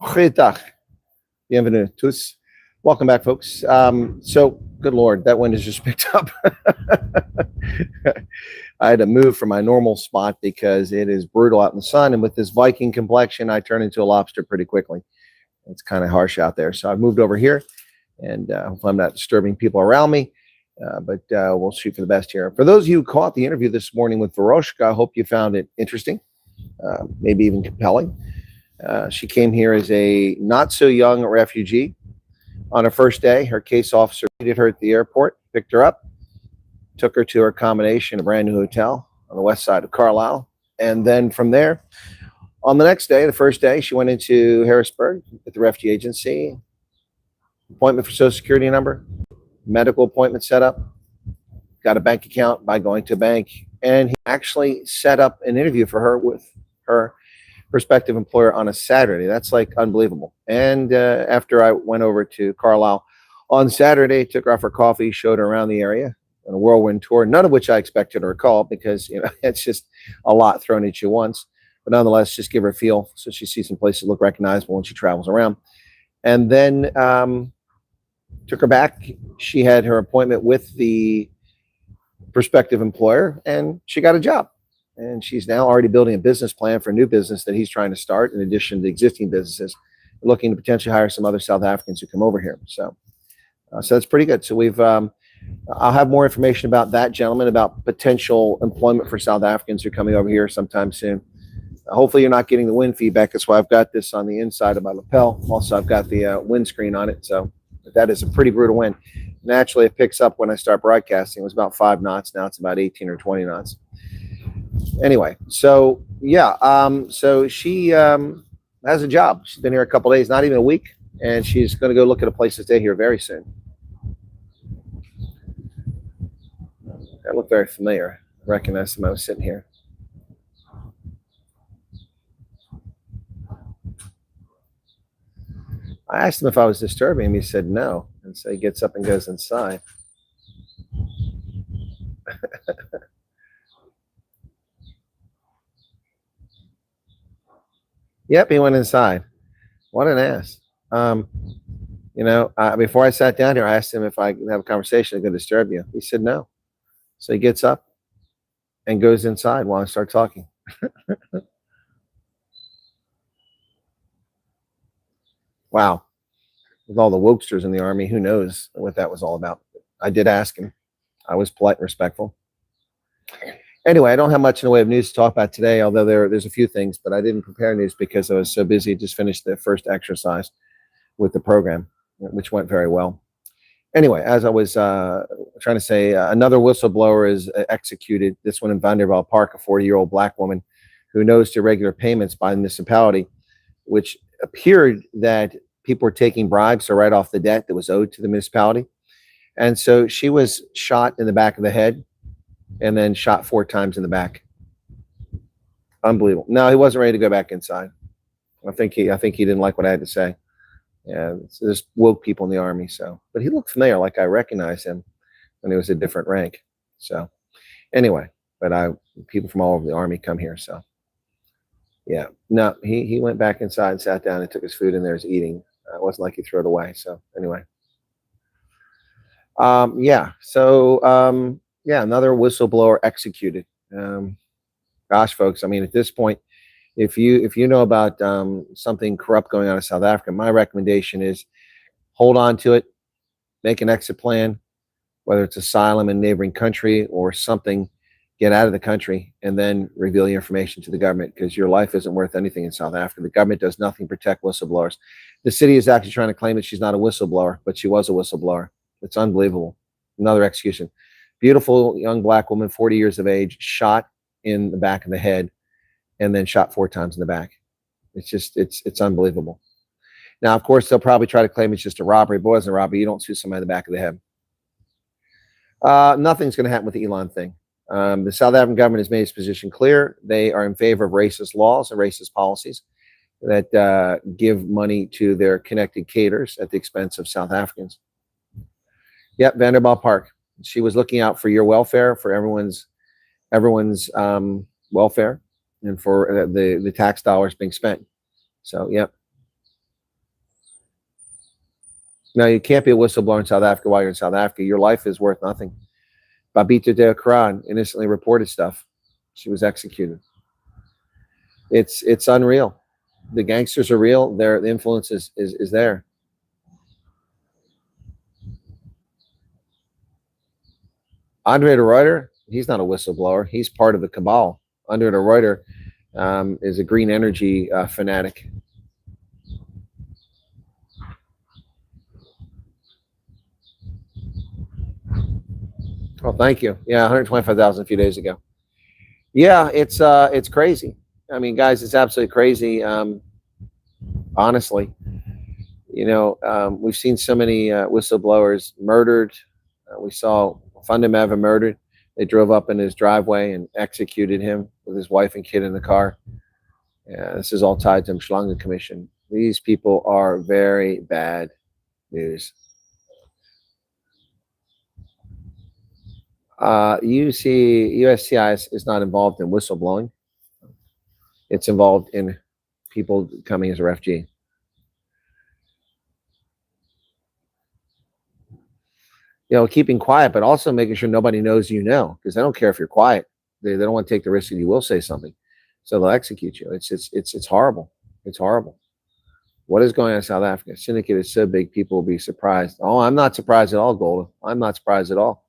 Goeiedag. Bienvenue tous. Welcome back, folks. So, good Lord, that wind has just picked up. I had to move from my normal spot because it is brutal out in the sun. And with this Viking complexion, I turn into a lobster pretty quickly. It's kind of harsh out there. So I've moved over here, and hopefully I'm not disturbing people around me. But we'll shoot for the best here. For those of you who caught the interview this morning with Veroska, I hope you found it interesting, maybe even compelling. She came here as a not so young refugee. On her first day, her case officer greeted her at the airport, picked her up, took her to her accommodation, a brand new hotel on the west side of Carlisle. And then from there, on the next day, the first day, she went into Harrisburg at the refugee agency, appointment for Social Security number, medical appointment set up, got a bank account by going to a bank, and he actually set up an interview for her with her prospective employer on a Saturday. That's like unbelievable. And after I went over to Carlisle on Saturday, took her out for coffee, showed her around the area on a whirlwind tour, none of which I expected her to recall because, you know, it's just a lot thrown at you once. But nonetheless, just give her a feel so she sees some places look recognizable when she travels around. And then took her back. She had her appointment with the prospective employer, and she got a job. And she's now already building a business plan for a new business that he's trying to start, in addition to existing businesses, looking to potentially hire some other South Africans who come over here. So that's pretty good. So we've, I'll have more information about that gentleman, about potential employment for South Africans who are coming over here sometime soon. Hopefully you're not getting the wind feedback. That's why I've got this on the inside of my lapel. Also, I've got the windscreen on it. So that is a pretty brutal wind. Naturally, it picks up when I start broadcasting. It was about 5 knots. Now it's about 18 or 20 knots. Anyway, so yeah, so she has a job. She's been here a couple of days, not even a week, and she's going to go look at a place to stay here very soon. That looked very familiar. I recognized him. I was sitting here. I asked him if I was disturbing him. He said no, and so he gets up and goes inside. Yep, he went inside. What an ass. You know, before I sat down here, I asked him if I could have a conversation that could disturb you. He said no. So he gets up and goes inside while I start talking. Wow. With all the wokesters in the army, who knows what that was all about. I did ask him. I was polite and respectful. Anyway, I don't have much in the way of news to talk about today, although there's a few things, but I didn't prepare news because I was so busy. Just finished the first exercise with the program, which went very well. Anyway, as I was trying to say, another whistleblower is executed, this one in Vanderbilt Park, a 40-year-old black woman who knows to irregular payments by the municipality, which appeared that people were taking bribes to write off the debt that was owed to the municipality. And so she was shot in the back of the head, and then shot 4 times in the back. Unbelievable. No, he wasn't ready to go back inside. I think he didn't like what I had to say. Yeah, there's woke people in the army. So, but he looked familiar, like I recognized him when he was a different rank. So, anyway, but people from all over the army come here. So, yeah, no, he went back inside and sat down and took his food in there, was eating. It wasn't like he threw it away. So, anyway, yeah. So, yeah, another whistleblower executed. Gosh, folks, I mean, at this point, if you know about something corrupt going on in South Africa, my recommendation is hold on to it, make an exit plan, whether it's asylum in a neighboring country or something, get out of the country, and then reveal the information to the government, because your life isn't worth anything in South Africa. The government does nothing to protect whistleblowers. The city is actually trying to claim that she's not a whistleblower, but she was a whistleblower. It's unbelievable. Another execution. Beautiful young black woman, 40 years of age, shot in the back of the head and then shot 4 times in the back. It's just, it's unbelievable. Now, of course, they'll probably try to claim it's just a robbery. But it wasn't a robbery. You don't shoot somebody in the back of the head. Nothing's going to happen with the Elon thing. The South African government has made its position clear. They are in favor of racist laws and racist policies that give money to their connected cadres at the expense of South Africans. Yep, Vanderbilt Park. She was looking out for your welfare, for everyone's welfare, and for the tax dollars being spent. So, yep, Now, you can't be a whistleblower in South Africa while you're in South Africa. Your life is worth nothing. Babita De Akran innocently reported stuff. She was executed. It's unreal. The gangsters are real. The influence is there. Andre de Ruyter, he's not a whistleblower. He's part of the cabal. Andre de Ruyter is a green energy fanatic. Oh, thank you. Yeah, 125,000 a few days ago. Yeah, it's crazy. I mean, guys, it's absolutely crazy. Honestly, you know, we've seen so many whistleblowers murdered. We saw Fundameva murdered. They drove up in his driveway and executed him with his wife and kid in the car. Yeah, this is all tied to the Mschlangen Commission. These people are very bad news. USCIS is not involved in whistleblowing. It's involved in people coming as a refugee. You know, keeping quiet, but also making sure nobody knows you know, because they don't care if you're quiet. They don't want to take the risk that you will say something, so they'll execute you. It's horrible. It's horrible. What is going on in South Africa? Syndicate is so big, people will be surprised. Oh, I'm not surprised at all, Golda. I'm not surprised at all.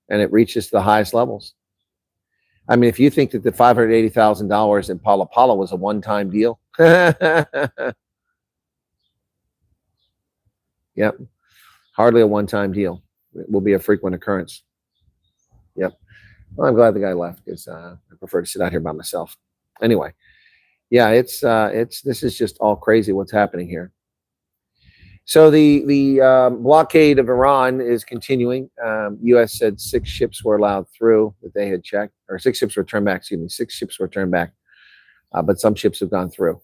And it reaches to the highest levels. I mean, if you think that the $580,000 in Pala Pala was a one-time deal, yep, hardly a one-time deal. It will be a frequent occurrence. Yep. Well, I'm glad the guy left because I prefer to sit out here by myself. Anyway, yeah, this is just all crazy what's happening here. So the blockade of Iran is continuing. U.S. said 6 ships were allowed through that they had checked, or 6 ships were turned back. Excuse me, 6 ships were turned back, but some ships have gone through.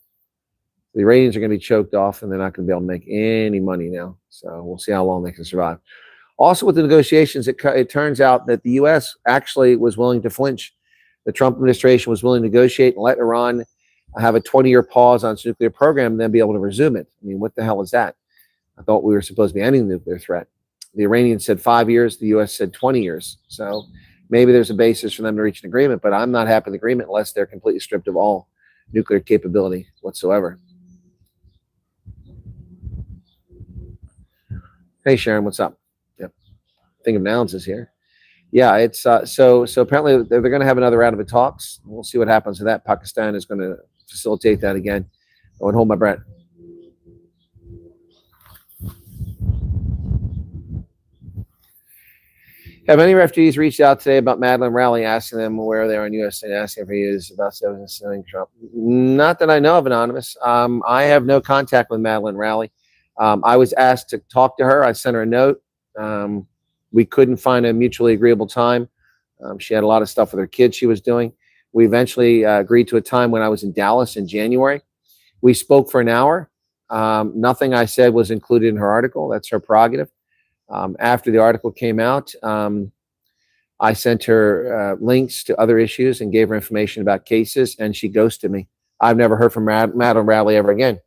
The Iranians are going to be choked off, and they're not going to be able to make any money now. So we'll see how long they can survive. Also, with the negotiations, it turns out that the U.S. actually was willing to flinch. The Trump administration was willing to negotiate and let Iran have a 20-year pause on its nuclear program and then be able to resume it. I mean, what the hell is that? I thought we were supposed to be ending the nuclear threat. The Iranians said 5 years. The U.S. said 20 years. So maybe there's a basis for them to reach an agreement, but I'm not happy with the agreement unless they're completely stripped of all nuclear capability whatsoever. Hey, Sharon, what's up? Yep. Thing of Nouns is here. Yeah, it's so apparently they're going to have another round of talks. We'll see what happens with that. Pakistan is going to facilitate that again. I would hold my breath. Have any refugees reached out today about Madeline Rowley, asking them where they are in U.S. and asking for views about Trump? Not that I know of, Anonymous. I have no contact with Madeline Rowley. I was asked to talk to her. I sent her a note. We couldn't find a mutually agreeable time. She had a lot of stuff with her kids she was doing. We eventually agreed to a time when I was in Dallas in January. We spoke for an hour. Nothing I said was included in her article. That's her prerogative. After the article came out, I sent her links to other issues and gave her information about cases, and she ghosted me. I've never heard from Madeline Rowley ever again.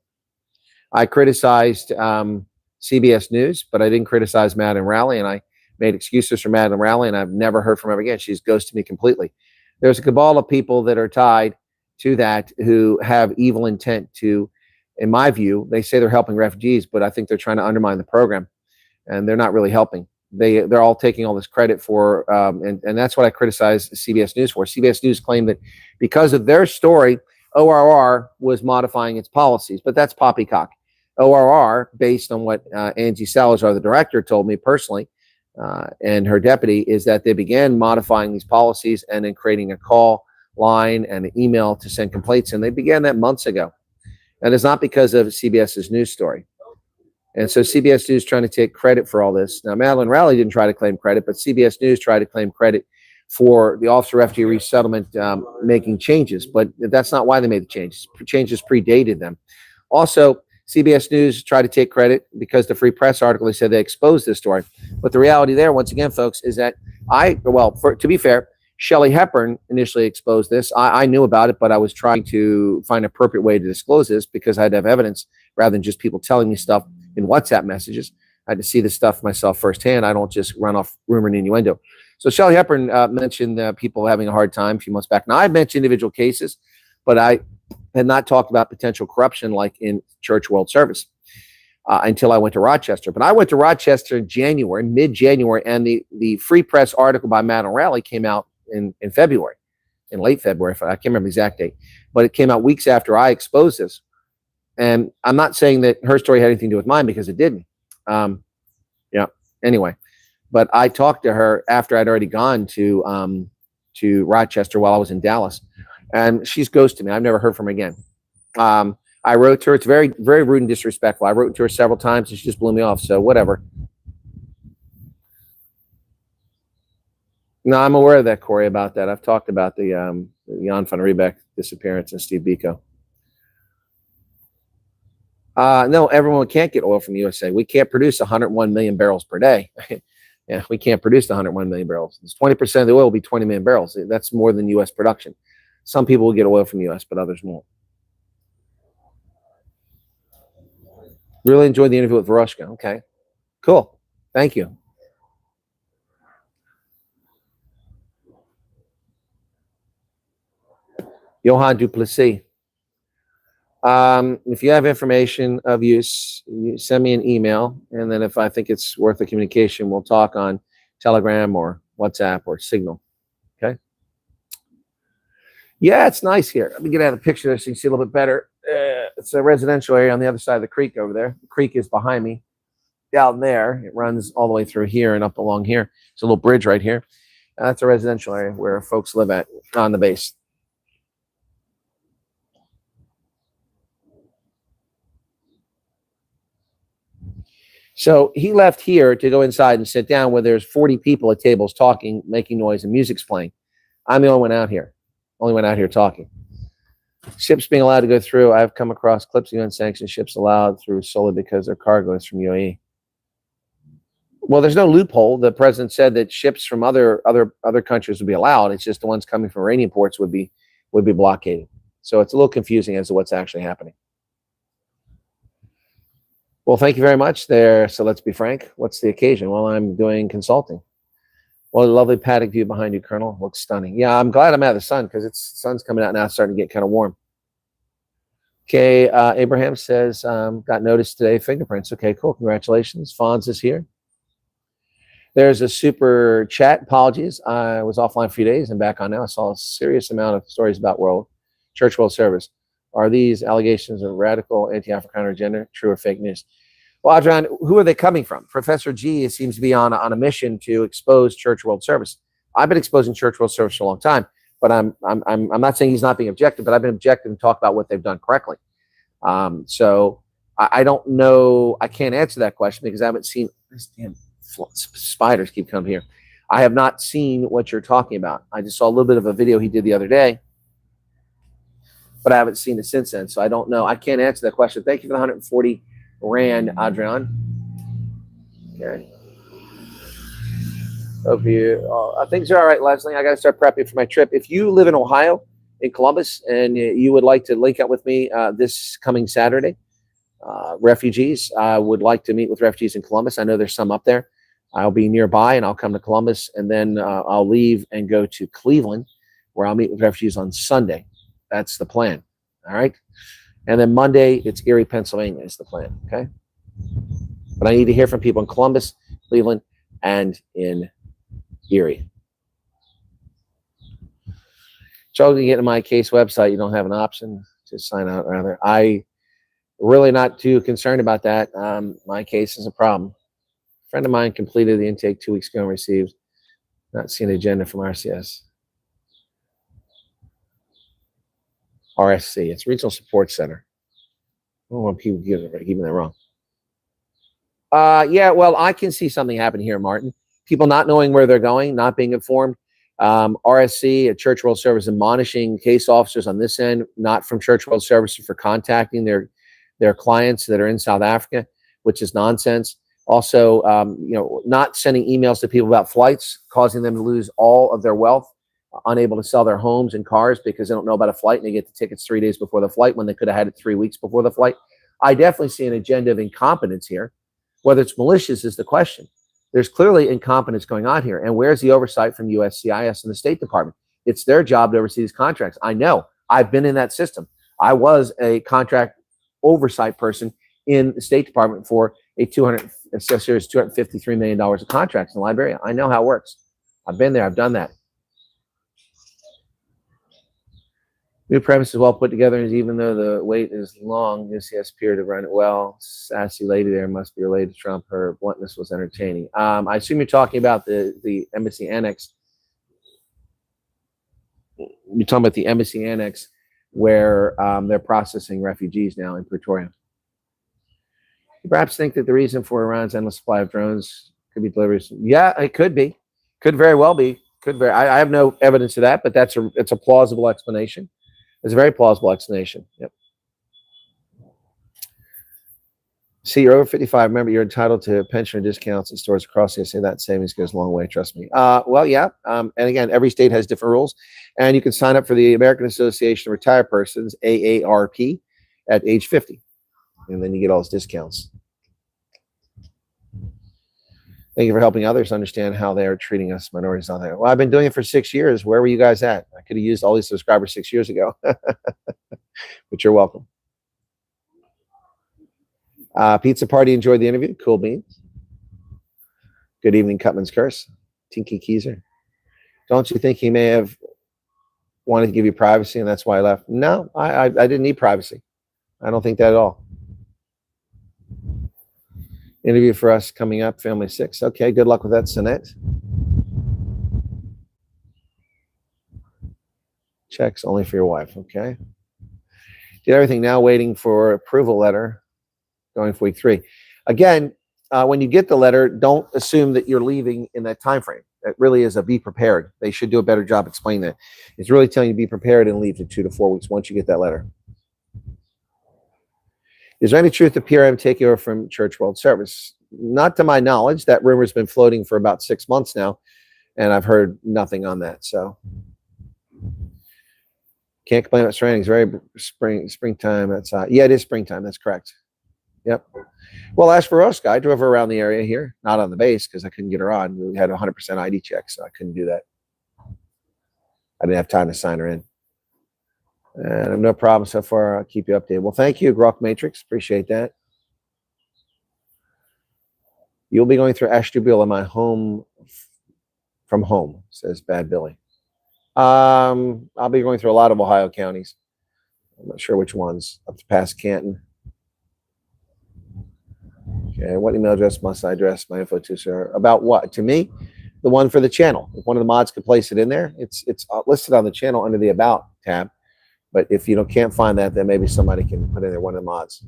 I criticized CBS News, but I didn't criticize Madeline Rowley, and I made excuses for Madeline Rowley, and I've never heard from her again. She's ghosted me completely. There's a cabal of people that are tied to that who have evil intent to, in my view, they say they're helping refugees, but I think they're trying to undermine the program. And they're not really helping. They're all taking all this credit for, and that's what I criticize CBS News for. CBS News claimed that because of their story, ORR was modifying its policies, but that's poppycock. ORR, based on what Angie Salazar, the director, told me personally, and her deputy, is that they began modifying these policies and then creating a call line and an email to send complaints, and they began that months ago. And it's not because of CBS's news story. And so CBS News trying to take credit for all this. Now, Madeline Rowley didn't try to claim credit, but CBS News tried to claim credit for the Office of Refugee Resettlement making changes. But that's not why they made the changes. Changes predated them. Also, CBS News tried to take credit because the Free Press article, they said they exposed this story. But the reality there, once again, folks, is that to be fair, Shelley Hepburn initially exposed this. I knew about it, but I was trying to find an appropriate way to disclose this because I had to have evidence rather than just people telling me stuff in WhatsApp messages. I had to see this stuff myself firsthand. I don't just run off rumor and innuendo. So Shelley Hepburn mentioned people having a hard time a few months back. Now, I mentioned individual cases, but I had not talked about potential corruption like in Church World Service until I went to Rochester. But I went to Rochester in January, mid-January, and the Free Press article by Matt O'Reilly came out in February, in late February. I can't remember the exact date, but it came out weeks after I exposed this. And I'm not saying that her story had anything to do with mine, because it didn't. Anyway, but I talked to her after I'd already gone to Rochester while I was in Dallas, and she's ghosted me. I've never heard from her again. I wrote to her. It's very, very rude and disrespectful. I wrote to her several times, and she just blew me off. So whatever. No, I'm aware of that, Corey, about that. I've talked about the Jan van Riebeck disappearance and Steve Biko. No, everyone can't get oil from the USA. We can't produce 101 million barrels per day. Yeah, we can't produce the 101 million barrels. It's 20% of the oil will be 20 million barrels. That's more than U.S. production. Some people will get oil from the U.S., but others won't. Really enjoyed the interview with Veroska. Okay, cool. Thank you. Johan Duplessis. If you have information of use, you send me an email, and then if I think it's worth the communication, we'll talk on Telegram or WhatsApp or Signal. Okay. Yeah, it's nice here. Let me get out a picture there so you can see a little bit better. It's a residential area on the other side of the creek over there. The creek is behind me. Down there, it runs all the way through here and up along here. It's a little bridge right here. That's a residential area where folks live at on the base. So he left here to go inside and sit down where there's 40 people at tables talking, making noise, and music's playing. I'm the only one out here. Only one out here talking. Ships being allowed to go through. I've come across clips of unsanctioned ships allowed through solely because their cargo is from UAE. Well, there's no loophole. The president said that ships from other countries would be allowed. It's just the ones coming from Iranian ports would be blockaded. So it's a little confusing as to what's actually happening. Well, thank you very much there. So let's be frank. What's the occasion? Well, I'm doing consulting. Well, a lovely paddock view behind you, Colonel. Looks stunning. Yeah, I'm glad I'm out of the sun because sun's coming out now. It's starting to get kind of warm. Okay, Abraham says, got notice today, fingerprints. Okay, cool. Congratulations. Fonz is here. There's a super chat. Apologies. I was offline a few days and back on now. I saw a serious amount of stories about Church World Service. Are these allegations of radical anti-Afrikaner agenda true or fake news? Well, Adrian, who are they coming from? Professor G seems to be on a mission to expose Church World Service. I've been exposing Church World Service for a long time, but I'm not saying he's not being objective, but I've been objective and talk about what they've done correctly. So I don't know. I can't answer that question because I haven't seen. Damn, spiders keep coming here. I have not seen what you're talking about. I just saw a little bit of a video he did the other day, but I haven't seen it since then. So I don't know. I can't answer that question. Thank you for the 140 Rand, Adrian. Okay. Hope you, things are all right, Leslie. I got to start prepping for my trip. If you live in Ohio, in Columbus, and you would like to link up with me this coming Saturday, refugees, I would like to meet with refugees in Columbus. I know there's some up there. I'll be nearby, and I'll come to Columbus, and then I'll leave and go to Cleveland, where I'll meet with refugees on Sunday. That's the plan. All right. And then Monday, it's Erie, Pennsylvania is the plan. Okay. But I need to hear from people in Columbus, Cleveland, and in Erie. So to get to my case website, you don't have an option to sign out. Rather, I really not too concerned about that. My case is a problem. A friend of mine completed the intake 2 weeks ago and received not seen an agenda from RCS. RSC, it's Regional Support Center. I don't want people keeping that wrong. Yeah, well, I can see something happen here, Martin. People not knowing where they're going, not being informed. RSC, a Church World Service, admonishing case officers on this end, not from Church World Service, for contacting their clients that are in South Africa, which is nonsense. Also, not sending emails to people about flights, causing them to lose all of their wealth, unable to sell their homes and cars because they don't know about a flight and they get the tickets 3 days before the flight when they could have had it 3 weeks before the flight. I definitely see an agenda of incompetence here. Whether it's malicious is the question. There's clearly incompetence going on here. And where's the oversight from USCIS and the State Department? It's their job to oversee these contracts. I know. I've been in that system. I was a contract oversight person in the State Department for a $253 million of contracts in Liberia. I know how it works. I've been there. I've done that. New premise is well put together, even though the wait is long. This yes appear to run it well. Sassy lady there must be related to Trump. Her bluntness was entertaining. I assume you're talking about the embassy annex. You're talking about the embassy annex where they're processing refugees now in Pretoria. You perhaps think that the reason for Iran's endless supply of drones could be deliveries. Yeah, it could be. Could very well be. I have no evidence of that, but it's a plausible explanation. It's a very plausible explanation. Yep. See, you're over 55. Remember, you're entitled to pension discounts in stores across the USA. That savings goes a long way, trust me. Well, yeah. And again, every state has different rules. And you can sign up for the American Association of Retired Persons, AARP, at age 50. And then you get all those discounts. Thank you for helping others understand how they are treating us minorities out there. Well, I've been doing it for 6 years. Where were you guys at? I could have used all these subscribers 6 years ago. But you're welcome. Pizza party enjoyed the interview. Cool beans. Good evening, Cutman's Curse. Tinky Keyser. Don't you think he may have wanted to give you privacy and that's why I left? No, I didn't need privacy. I don't think that at all. Interview for us coming up, Family 6. Okay, good luck with that, Sonette. Checks only for your wife, okay. Did everything now, waiting for approval letter, going for week 3. Again, when you get the letter, don't assume that you're leaving in that time frame. It really is a be prepared. They should do a better job explaining that. It's really telling you to be prepared and leave to 2 to 4 weeks once you get that letter. Is there any truth to PRM taking over from Church World Service? Not to my knowledge. That rumor's been floating for about 6 months now, and I've heard nothing on that. So can't complain about surroundings. Very springtime. That's yeah, it is springtime. That's correct. Yep. Well, as for Veroska, I drove her around the area here, not on the base because I couldn't get her on. We had a 100% ID check, so I couldn't do that. I didn't have time to sign her in. And I have no problem so far. I'll keep you updated. Well, thank you, Grok Matrix. Appreciate that. You'll be going through Ashtabula, my home from home, says Bad Billy. I'll be going through a lot of Ohio counties. I'm not sure which ones. Up to past Canton. Okay, what email address must I address my info to, sir? About what? To me? The one for the channel. If one of the mods could place it in there, it's listed on the channel under the About tab. But if you can't find that, then maybe somebody can put in there, one of the mods.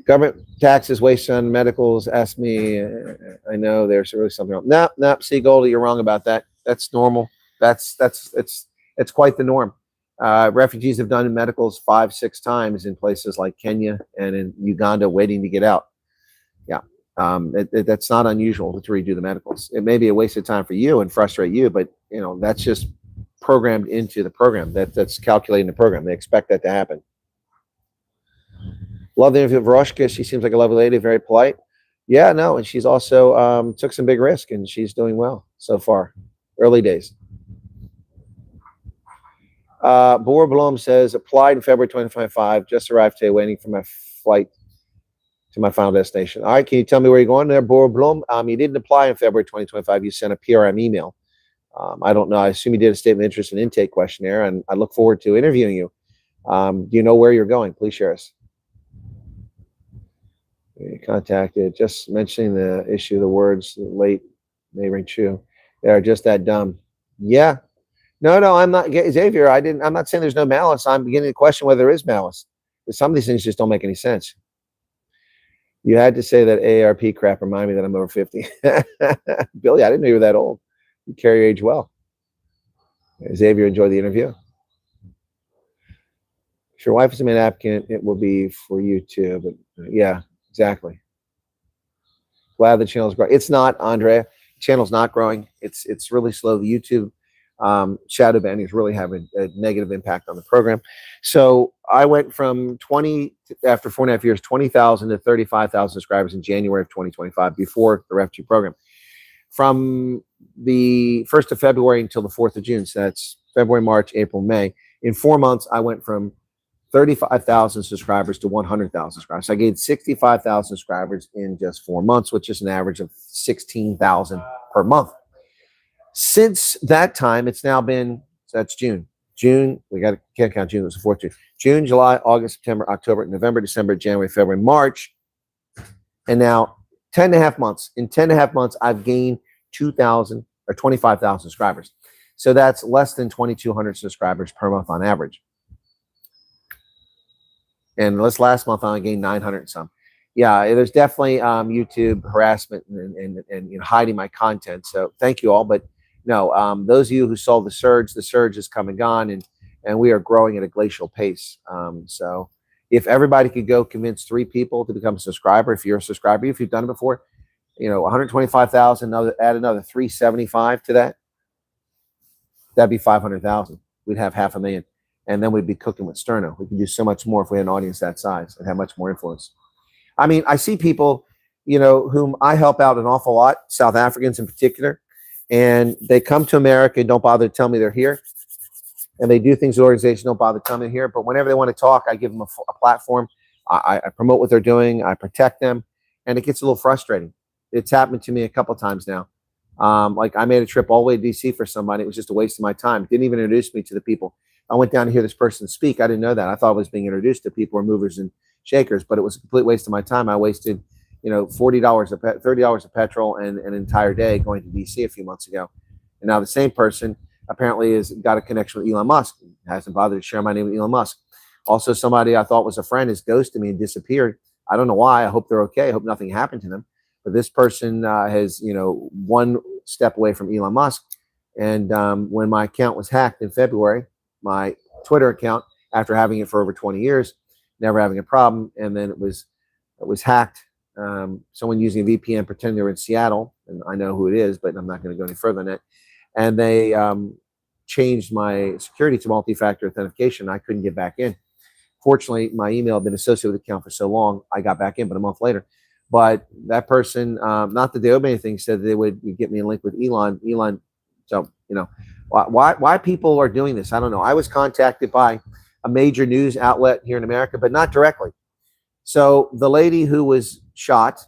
Government taxes, waste on medicals. Ask me. I know there's really something wrong. No, see, Goldie, you're wrong about that. That's normal. It's quite the norm. Refugees have done medicals 5-6 times in places like Kenya and in Uganda, waiting to get out. Yeah, that's not unusual to redo the medicals. It may be a waste of time for you and frustrate you, but that's just programmed into the program. That's calculating the program. They expect that to happen. Love the interview of Veroska. She seems like a lovely lady, very polite. Yeah, no, and she's also took some big risk, and she's doing well so far. Early days. Boer Blom says, applied in February 2025, just arrived today, waiting for my flight to my final destination. All right, can you tell me where you're going there, Boer Blom? You didn't apply in February 2025. You sent a PRM email. I don't know. I assume you did a statement of interest and intake questionnaire, and I look forward to interviewing you. Do you know where you're going? Please share us. Contacted, just mentioning the issue, the words late may ring true. They are just that dumb. Yeah. No, I'm not, Xavier. I'm not saying there's no malice. I'm beginning to question whether there is malice. Because some of these things just don't make any sense. You had to say that AARP crap. Remind me that I'm over 50. Billy, I didn't know you were that old. You carry your age well. Xavier, enjoy the interview. If your wife is a main applicant, it will be for you too. But yeah, exactly. Glad the channel's growing. It's not, Andrea. The channel's not growing. It's really slow. The YouTube Shadow banning is really having a negative impact on the program. So I went from 20, after 4.5 years, 20,000 to 35,000 subscribers in January of 2025 before the refugee program. From the 1st of February until the 4th of June, so that's February, March, April, May. In 4 months, I went from 35,000 subscribers to 100,000 subscribers. So I gained 65,000 subscribers in just 4 months, which is an average of 16,000 per month. Since that time, it's now been, so that's June. We can't count June, it was the 4th of June. June, July, August, September, October, November, December, January, February, March. And now 10.5 months. In 10.5 months, I've gained 2,000 or 25,000 subscribers. So that's less than 2,200 subscribers per month on average. And this last month, I gained 900 and some. Yeah, there's definitely YouTube harassment and hiding my content. So thank you all. But no, those of you who saw the surge has come and gone, and we are growing at a glacial pace. So if everybody could go convince 3 people to become a subscriber, if you're a subscriber, if you've done it before, 125,000, add another 375 to that, that'd be 500,000. We'd have 500,000. And then we'd be cooking with sterno. We could do so much more if we had an audience that size and have much more influence. I mean, I see people, whom I help out an awful lot, South Africans in particular, and they come to America and don't bother to tell me they're here. And they do things with organizations, don't bother to tell me they're here. But whenever they want to talk, I give them a platform. I promote what they're doing. I protect them. And it gets a little frustrating. It's happened to me a couple of times now. Like I made a trip all the way to DC for somebody. It was just a waste of my time. It didn't even introduce me to the people. I went down to hear this person speak. I didn't know that. I thought I was being introduced to people or movers and shakers, but it was a complete waste of my time. I wasted, $30 of petrol and an entire day going to DC a few months ago. And now the same person apparently has got a connection with Elon Musk. Hasn't bothered to share my name with Elon Musk. Also, somebody I thought was a friend has ghosted me and disappeared. I don't know why. I hope they're okay. I hope nothing happened to them. But this person has, one step away from Elon Musk. And when my account was hacked in February, my Twitter account, after having it for over 20 years, never having a problem, and then it was hacked. Someone using a VPN pretending they were in Seattle, and I know who it is, but I'm not going to go any further than that. And they changed my security to multi-factor authentication. I couldn't get back in. Fortunately, my email had been associated with the account for so long, I got back in, but a month later. But that person, not that they owed me anything, said they would get me a link with Elon. So, why people are doing this, I don't know. I was contacted by a major news outlet here in America, but not directly. So the lady who was shot,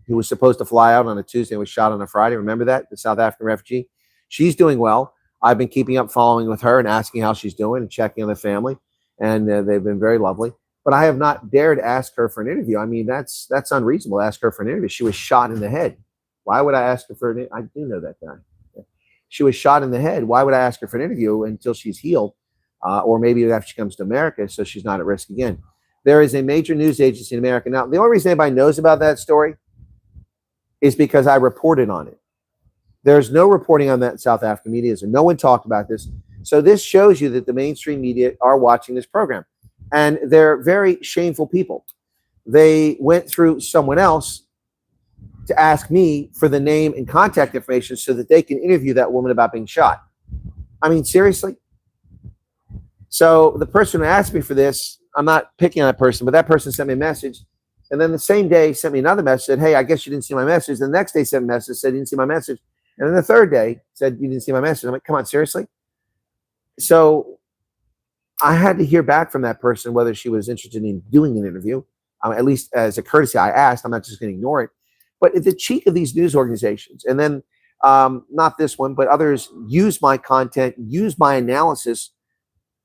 who was supposed to fly out on a Tuesday, was shot on a Friday. Remember that? The South African refugee. She's doing well. I've been keeping up, following with her and asking how she's doing and checking on the family. And they've been very lovely. But I have not dared ask her for an interview. I mean, that's unreasonable to ask her for an interview. She was shot in the head. Why would I ask her for an interview? I do know that guy. She was shot in the head. Why would I ask her for an interview until she's healed? Or maybe after she comes to America so she's not at risk again. There is a major news agency in America. Now, the only reason anybody knows about that story is because I reported on it. There's no reporting on that in South African media, so no one talked about this. So this shows you that the mainstream media are watching this program. And they're very shameful people. They went through someone else to ask me for the name and contact information so that they can interview that woman about being shot. I mean, seriously? So the person who asked me for this, I'm not picking on that person, but that person sent me a message. And then the same day sent me another message, said, hey, I guess you didn't see my message. The next day sent a message, said, you didn't see my message. And then the third day said, you didn't see my message. I'm like, come on, seriously? So I had to hear back from that person whether she was interested in doing an interview. At least as a courtesy, I asked. I'm not just going to ignore it. But the cheek of these news organizations, and then not this one, but others use my content, use my analysis,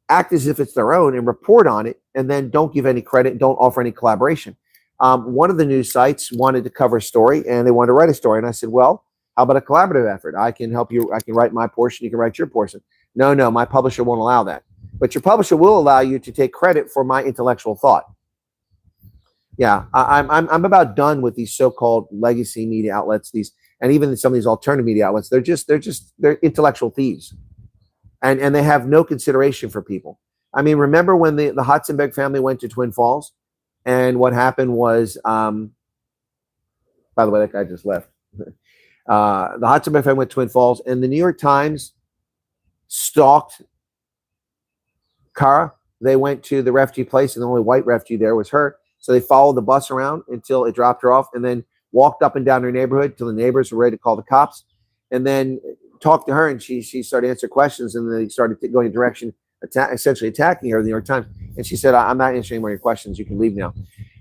act as if it's their own and report on it, and then don't give any credit, don't offer any collaboration. One of the news sites wanted to cover a story, and they wanted to write a story. And I said, well, how about a collaborative effort? I can help you. I can write my portion. You can write your portion. No, my publisher won't allow that. But your publisher will allow you to take credit for my intellectual thought. Yeah, I'm about done with these so-called legacy media outlets, and even some of these alternative media outlets. They're intellectual thieves, and they have no consideration for people. I mean, remember when the Hudson-Beck family went to Twin Falls, and what happened was, by the way, that guy just left. The Hudson-Beck family went to Twin Falls, and the New York Times stalked Kara. They went to the refugee place, and the only white refugee there was her. So they followed the bus around until it dropped her off, and then walked up and down her neighborhood till the neighbors were ready to call the cops, and then talked to her, and she started answering questions, and then they started going in direction, essentially attacking her, the New York Times. And she said, I'm not answering any more of your questions. You can leave now.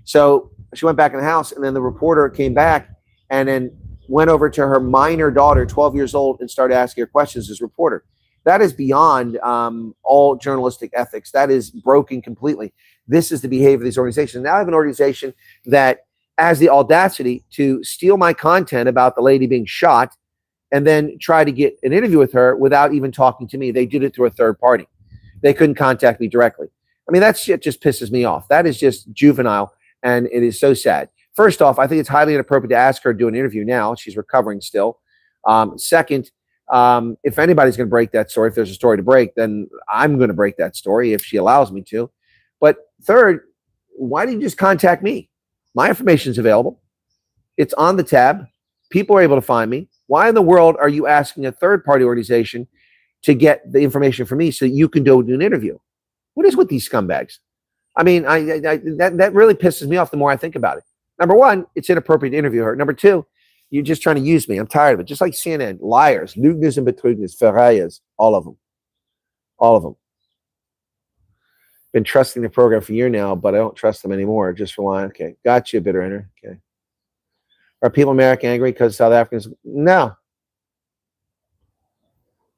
So she went back in the house, and then the reporter came back and then went over to her minor daughter, 12 years old, and started asking her questions as reporter. That is beyond all journalistic ethics. That is broken completely. This is the behavior of these organizations. Now I have an organization that has the audacity to steal my content about the lady being shot and then try to get an interview with her without even talking to me. They did it through a third party. They couldn't contact me directly. I mean, that shit just pisses me off. That is just juvenile, and it is so sad. First off, I think it's highly inappropriate to ask her to do an interview now. She's recovering still. Second, if anybody's going to break that story, if there's a story to break, then I'm going to break that story if she allows me to. But third, why didn't you just contact me? My information is available. It's on the tab. People are able to find me. Why in the world are you asking a third-party organization to get the information from me so you can do an interview? What is with these scumbags? I mean, that really pisses me off the more I think about it. Number one, it's inappropriate to interview her. Number two, you're just trying to use me. I'm tired of it. Just like CNN, liars, lügners and betrügers, Verräters, all of them. All of them. Been trusting the program for a year now, but I don't trust them anymore. Just rely. Okay, got you, bitter enter. Okay. Are people in America angry because South Africans? No.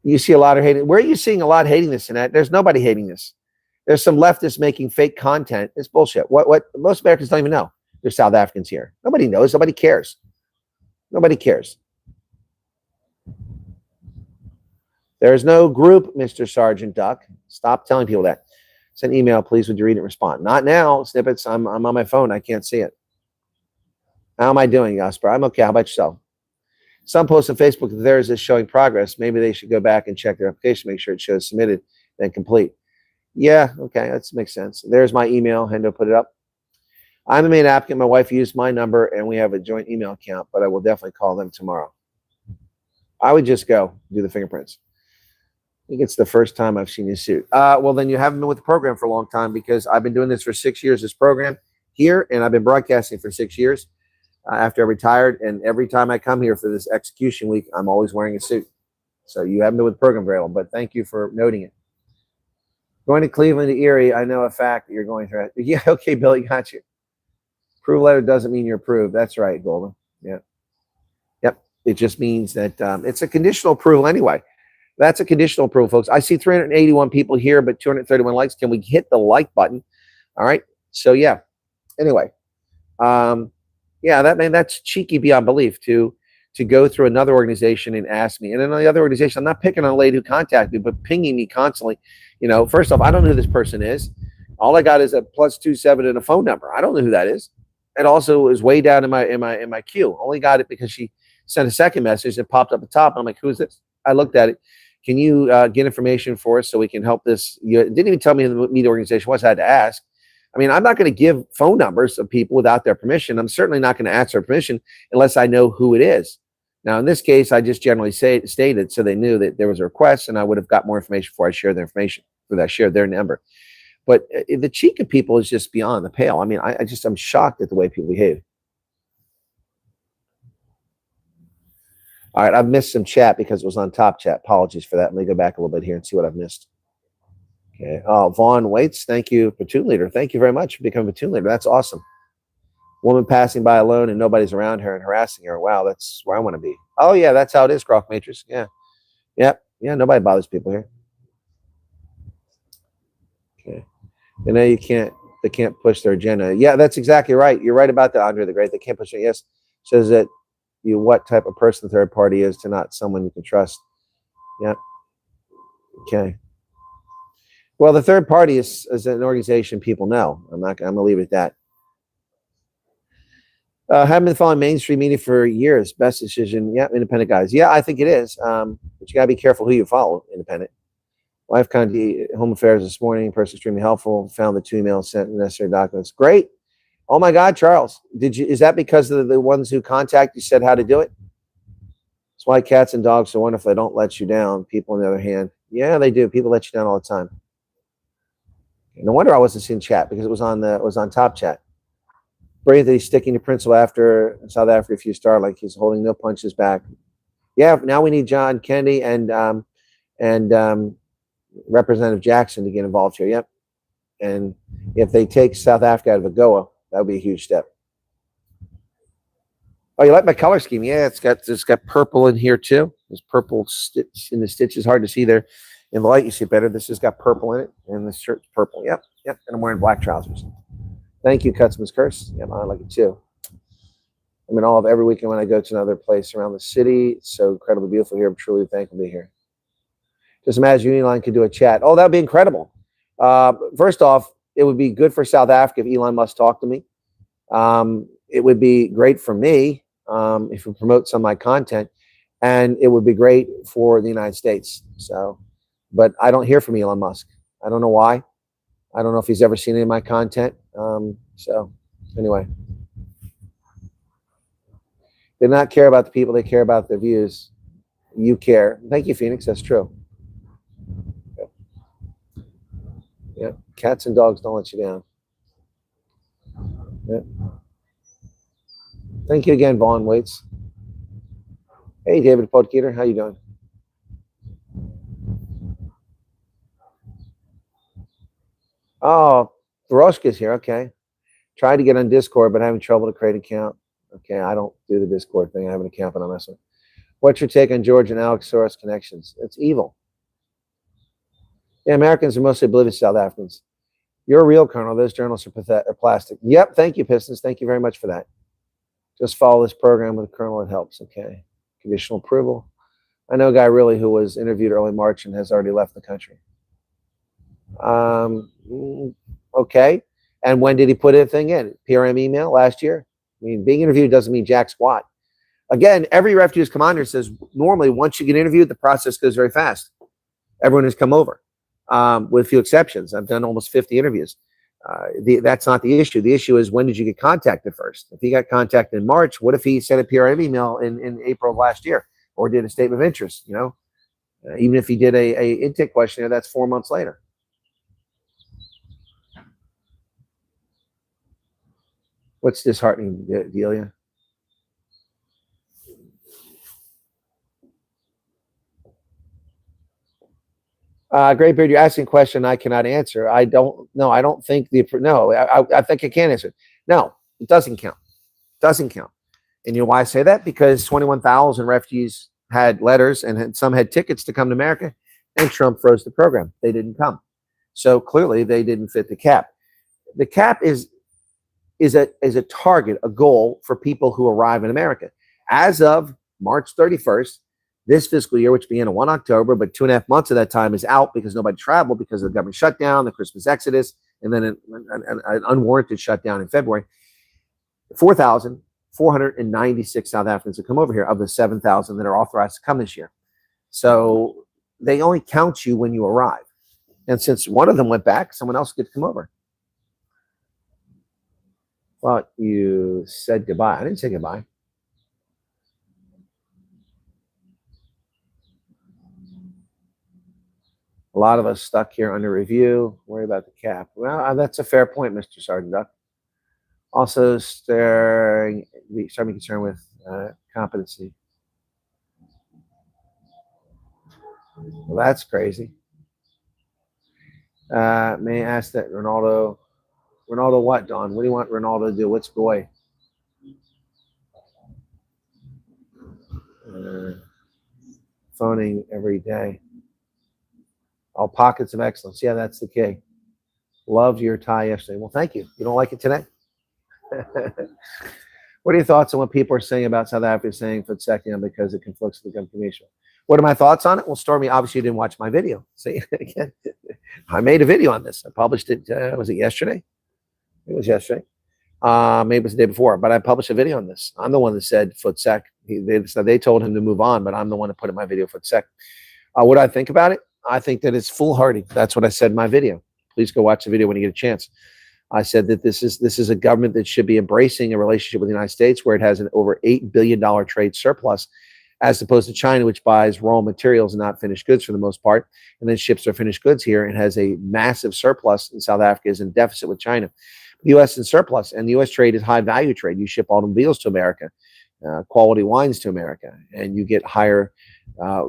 You see a lot of hating. Where are you seeing a lot hating this and that? There's nobody hating this. There's some leftists making fake content. It's bullshit. What most Americans don't even know. There's South Africans here. Nobody knows. Nobody cares. Nobody cares. There's no group, Mr. Sergeant Duck. Stop telling people that. Send email, please. Would you read it and respond? Not now. Snippets. I'm on my phone. I can't see it. How am I doing, Jasper? I'm okay. How about yourself? Some posts on Facebook that theirs is showing progress. Maybe they should go back and check their application, make sure it shows submitted, then complete. Yeah, okay, that makes sense. There's my email. Hendo put it up. I'm the main applicant. My wife used my number, and we have a joint email account, but I will definitely call them tomorrow. I would just go do the fingerprints. I think it's the first time I've seen you suit. Well, then you haven't been with the program for a long time, because I've been doing this for 6 years, this program here, and I've been broadcasting for 6 years after I retired. And every time I come here for this execution week, I'm always wearing a suit. So you haven't been with the program very long, but thank you for noting it. Going to Cleveland to Erie, I know a fact that you're going through. Yeah, okay, Billy, got you. Approve letter doesn't mean you're approved. That's right, Golden. Yeah. Yep. It just means that it's a conditional approval anyway. That's a conditional approval, folks. I see 381 people here, but 231 likes. Can we hit the like button? All right. So yeah. Anyway, yeah, that's cheeky beyond belief to go through another organization and ask me. And then on the other organization, I'm not picking on a lady who contacted me, but pinging me constantly. You know, first off, I don't know who this person is. All I got is a +27 and a phone number. I don't know who that is. It also is way down in my queue. Only got it because she sent a second message that popped up at the top. And I'm like, who is this? I looked at it. Can you get information for us so we can help this? You didn't even tell me who the organization was. I had to ask. I mean, I'm not going to give phone numbers of people without their permission. I'm certainly not going to ask their permission unless I know who it is. Now, in this case, I just generally stated so they knew that there was a request, and I would have got more information before I shared their information, before I shared their number. But the cheek of people is just beyond the pale. I mean, I'm shocked at the way people behave. All right, I've missed some chat because it was on top chat. Apologies for that. Let me go back a little bit here and see what I've missed. Okay. Oh, Vaughn Waits, thank you, platoon leader. Thank you very much for becoming a platoon leader. That's awesome. Woman passing by alone and nobody's around her and harassing her. Wow, that's where I want to be. Oh yeah, that's how it is, Croc Matrix. Yeah. Yep. Yeah, nobody bothers people here. Okay. And now they can't push their agenda. Yeah, that's exactly right. You're right about that, Andre the Great. They can't push it. Yes. Says that what type of person the third party is to not someone you can trust. Yeah. Okay. Well, the third party is an organization people know. I'm gonna leave it at that. Haven't been following mainstream media for years. Best decision. Yeah, independent guys. Yeah, I think it is. But you gotta be careful who you follow. Independent. Wife contacted Home Affairs this morning. Person extremely helpful. Found the 2 emails, sent necessary documents. Great. Oh my God, Charles. Is that because of the ones who contact you said how to do it? That's why cats and dogs are wonderful. They don't let you down. People, on the other hand, Yeah, they do. People let you down all the time. No wonder I wasn't seeing chat because it was on top chat. Brilliant that he's sticking to principle after South Africa refused start, like he's holding no punches back. Yeah, now we need John Kennedy and Representative Jackson to get involved here. Yep. And if they take South Africa out of AGOA, that would be a huge step. Oh, you like my color scheme? Yeah, it's got purple in here too. There's purple stitch in the stitches. Hard to see there in the light. You see it better. This has got purple in it, and the shirt's purple. Yep. And I'm wearing black trousers. Thank you, Cutsman's Curse. Yeah, I like it too. I'm in awe of every weekend when I go to another place around the city. It's so incredibly beautiful here. I'm truly thankful to be here. Just imagine Elon could do a chat. Oh, that would be incredible. First off, it would be good for South Africa if Elon Musk talked to me. It would be great for me if we promote some of my content, and it would be great for the United States. So, but I don't hear from Elon Musk. I don't know why. I don't know if he's ever seen any of my content. So anyway, they do not care about the people. They care about their views. You care. Thank you, Phoenix. That's true. Yeah, cats and dogs don't let you down. Yeah. Thank you again, Vaughn Waits. Hey, David Podkeeter, how you doing? Oh, Veroska's here. Okay. Tried to get on Discord, but having trouble to create an account. Okay, I don't do the Discord thing. I have an account, but I'm messing. What's your take on George and Alex Soros connections? It's evil. Yeah, Americans are mostly oblivious to South Africans. You're a real colonel. Those journalists are plastic. Yep. Thank you, Pistons. Thank you very much for that. Just follow this program with a colonel. It helps. Okay. Conditional approval. I know a guy really who was interviewed early March and has already left the country. Okay. And when did he put anything in? PRM email last year? I mean, being interviewed doesn't mean jack squat. Again, every refugees commander says normally once you get interviewed, the process goes very fast. Everyone has come over. With a few exceptions. I've done almost 50 interviews. That's not the issue. The issue is when did you get contacted first? If he got contacted in March, what if he sent a PRM email in April of last year or did a statement of interest? You know, even if he did a intake questionnaire, that's 4 months later. What's disheartening, Delia? Graybeard, you're asking a question I cannot answer. I don't know. I don't think I think I can answer. No, it doesn't count. Doesn't count. And you know why I say that? Because 21,000 refugees had letters and some had tickets to come to America, and Trump froze the program. They didn't come. So clearly they didn't fit the cap. The cap is a target, a goal for people who arrive in America. As of March 31st, this fiscal year, which began on 1 October, but 2.5 months of that time is out because nobody traveled because of the government shutdown, the Christmas exodus, and then an unwarranted shutdown in February. 4,496 South Africans have come over here of the 7,000 that are authorized to come this year. So they only count you when you arrive. And since one of them went back, someone else gets to come over. Well, you said goodbye. I didn't say goodbye. A lot of us stuck here under review. Worry about the cap. Well, that's a fair point, Mr. Sergeant Duck. Also, starting concerned with competency. Well, that's crazy. May I ask that Ronaldo what, Don? What do you want Ronaldo to do? What's boy? Phoning every day. All pockets of excellence. Yeah, that's the key. Loved your tie yesterday. Well, thank you. You don't like it today? What are your thoughts on what people are saying about South Africa saying Futsekian because it conflicts with the government commission? What are my thoughts on it? Well, Stormy, obviously you didn't watch my video. See, again, I made a video on this. I published it, was it yesterday? It was yesterday. Maybe it was the day before, but I published a video on this. I'm the one that said Futsek. They told him to move on, but I'm the one that put in my video Futsek. What do I think about it? I think that it's foolhardy. That's what I said in my video. Please go watch the video when you get a chance. I said that this is a government that should be embracing a relationship with the United States where it has an over $8 billion trade surplus. as opposed to China, which buys raw materials and not finished goods for the most part, and then ships their finished goods here and has a massive surplus. And South Africa is in deficit with China. The U.S. in surplus, and the U.S. trade is high value trade. You ship automobiles to America, quality wines to America, and you get higher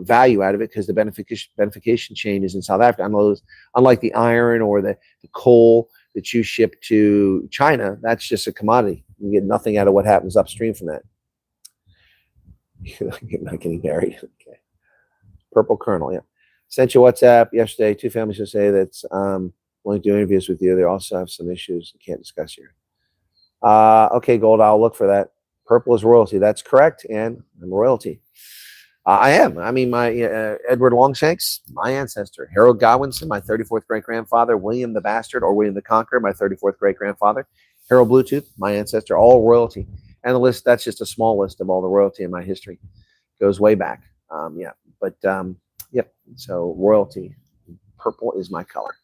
value out of it because the beneficiation chain is in South Africa. Unlike the iron or the coal that you ship to China, that's just a commodity. You get nothing out of what happens upstream from that. You're not getting married. Okay. Purple Colonel, yeah. Sent you WhatsApp yesterday. 2 families who say that's willing to do interviews with you. They also have some issues we can't discuss here. Okay, Gold, I'll look for that. Purple is royalty. That's correct, and I'm royalty. I am. I mean, my Edward Longshanks, my ancestor. Harold Godwinson, my 34th great-grandfather. William the Bastard, or William the Conqueror, my 34th great-grandfather. Harold Bluetooth, my ancestor, all royalty. And the list, that's just a small list of all the royalty in my history. Goes way back. Yep. So royalty. Purple is my color.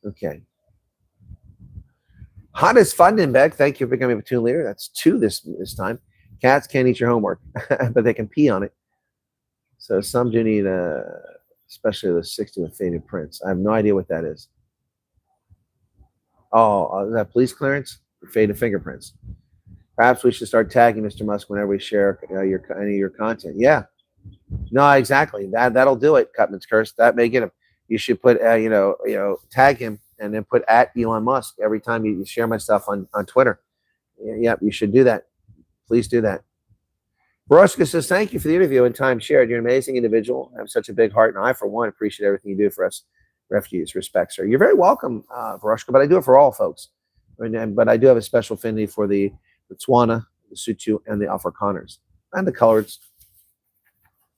Okay. Hot as Fundenbeck, thank you for becoming a platoon leader. That's 2 this time. Cats can't eat your homework, but they can pee on it. So some do need, especially the 60 with faded prints. I have no idea what that is. Oh, is that police clearance? Faded fingerprints. Perhaps we should start tagging Mr. Musk whenever we share any of your content. Yeah. No, exactly. That'll do it. Cutman's curse. That may get him. You should put tag him and then put at Elon Musk every time you share my stuff on Twitter. Yeah, you should do that. Please do that. Veroska says, thank you for the interview and time shared. You're an amazing individual. I have such a big heart, and I, for one, appreciate everything you do for us refugees. Respect, sir. You're very welcome, Veroska, but I do it for all folks. But I do have a special affinity for the Tswana, the Sutu, and the Afrikaners, and the Coloreds,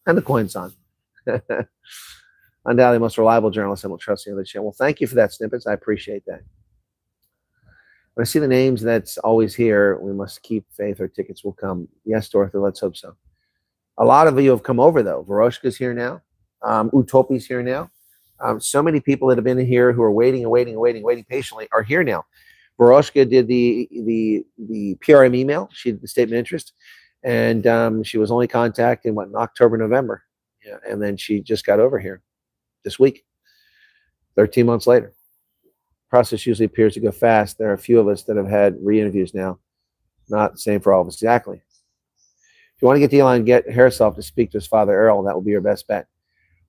and the Khoisan. Undoubtedly most reliable journalist, and will trust the other channel. Well, thank you for that snippets. I appreciate that. When I see the names that's always here, we must keep faith or tickets will come. Yes, Dorothy, let's hope so. A lot of you have come over, though. Veroshka's here now. Utopi's here now. So many people that have been here who are waiting patiently are here now. Veroska did the PRM email. She did the statement of interest. And she was only contacted, in October, November. Yeah, and then she just got over here this week, 13 months later. Process usually appears to go fast. There are a few of us that have had re-interviews now. Not the same for all of us. Exactly. If you want to get Elon, get Harrisoff to speak to his father, Earl. That will be your best bet.